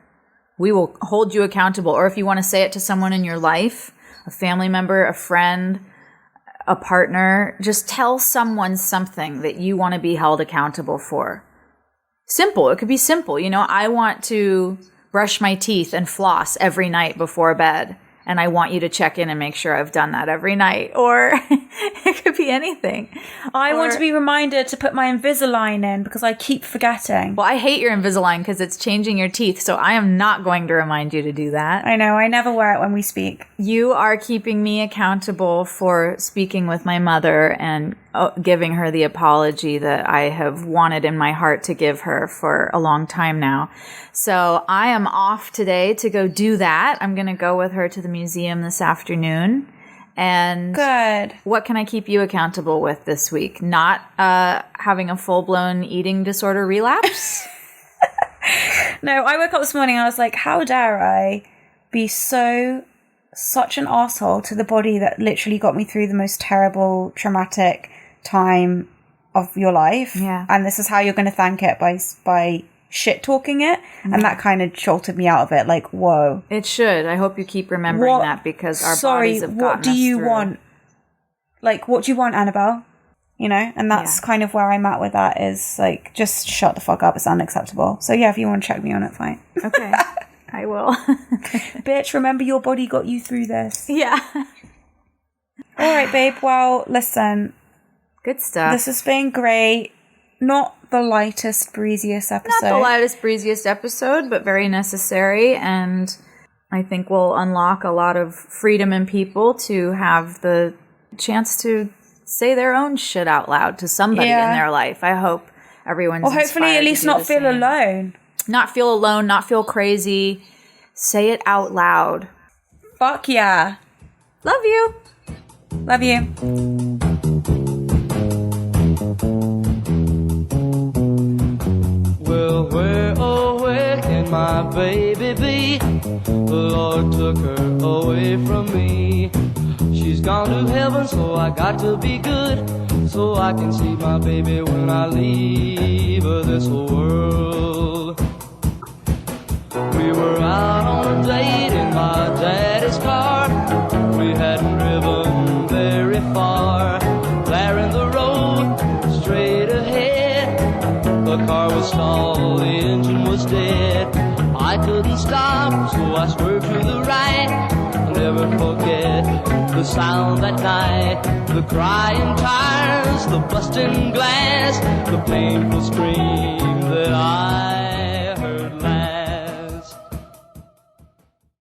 we will hold you accountable. Or if you want to say it to someone in your life, a family member, a friend, a partner, just tell someone something that you want to be held accountable for. Simple. It could be simple. You know, I want to brush my teeth and floss every night before bed. And I want you to check in and make sure I've done that every night. Or it could be anything. I want to be reminded to put my Invisalign in because I keep forgetting. Well, I hate your Invisalign because it's changing your teeth. So I am not going to remind you to do that. I know. I never wear it when we speak. You are keeping me accountable for speaking with my mother and giving her the apology that I have wanted in my heart to give her for a long time now. So I am off today to go do that. I'm going to go with her to the museum this afternoon. And good. What can I keep you accountable with this week? Not having a full-blown eating disorder relapse? No, I woke up this morning and I was like, how dare I be such an asshole to the body that literally got me through the most terrible, traumatic time of your life. Yeah. And this is how you're going to thank it by shit talking it. And that kind of jolted me out of it. Like, whoa. It should. I hope you keep remembering that because our bodies have gotten what do us you through. want? Like, what do you want, Annabel? You know? And that's kind of where I'm at with that, is like, just shut the fuck up. It's unacceptable. So yeah, if you want to check me on it, fine. Okay. I will. Bitch, remember your body got you through this. Yeah. All right, babe. Well, listen. Good stuff. This has been great. Not the lightest, breeziest episode. Not the lightest, breeziest episode, but very necessary. And I think will unlock a lot of freedom in people to have the chance to say their own shit out loud to somebody in their life. I hope everyone's Or hopefully at least not feel alone. Not feel alone, not feel crazy. Say it out loud. Fuck yeah. Love you. Love you. Well, where, oh, where can my baby be? The Lord took her away from me. She's gone to heaven, so I got to be good, so I can see my baby when I leave this world. We were out on a date in my daddy's car. We hadn't driven very far. There in the road, straight ahead, the car was stalled, the engine was dead. I couldn't stop, so I swerved to the right. I'll never forget the sound that night, the crying tires, the busting glass, the painful scream that I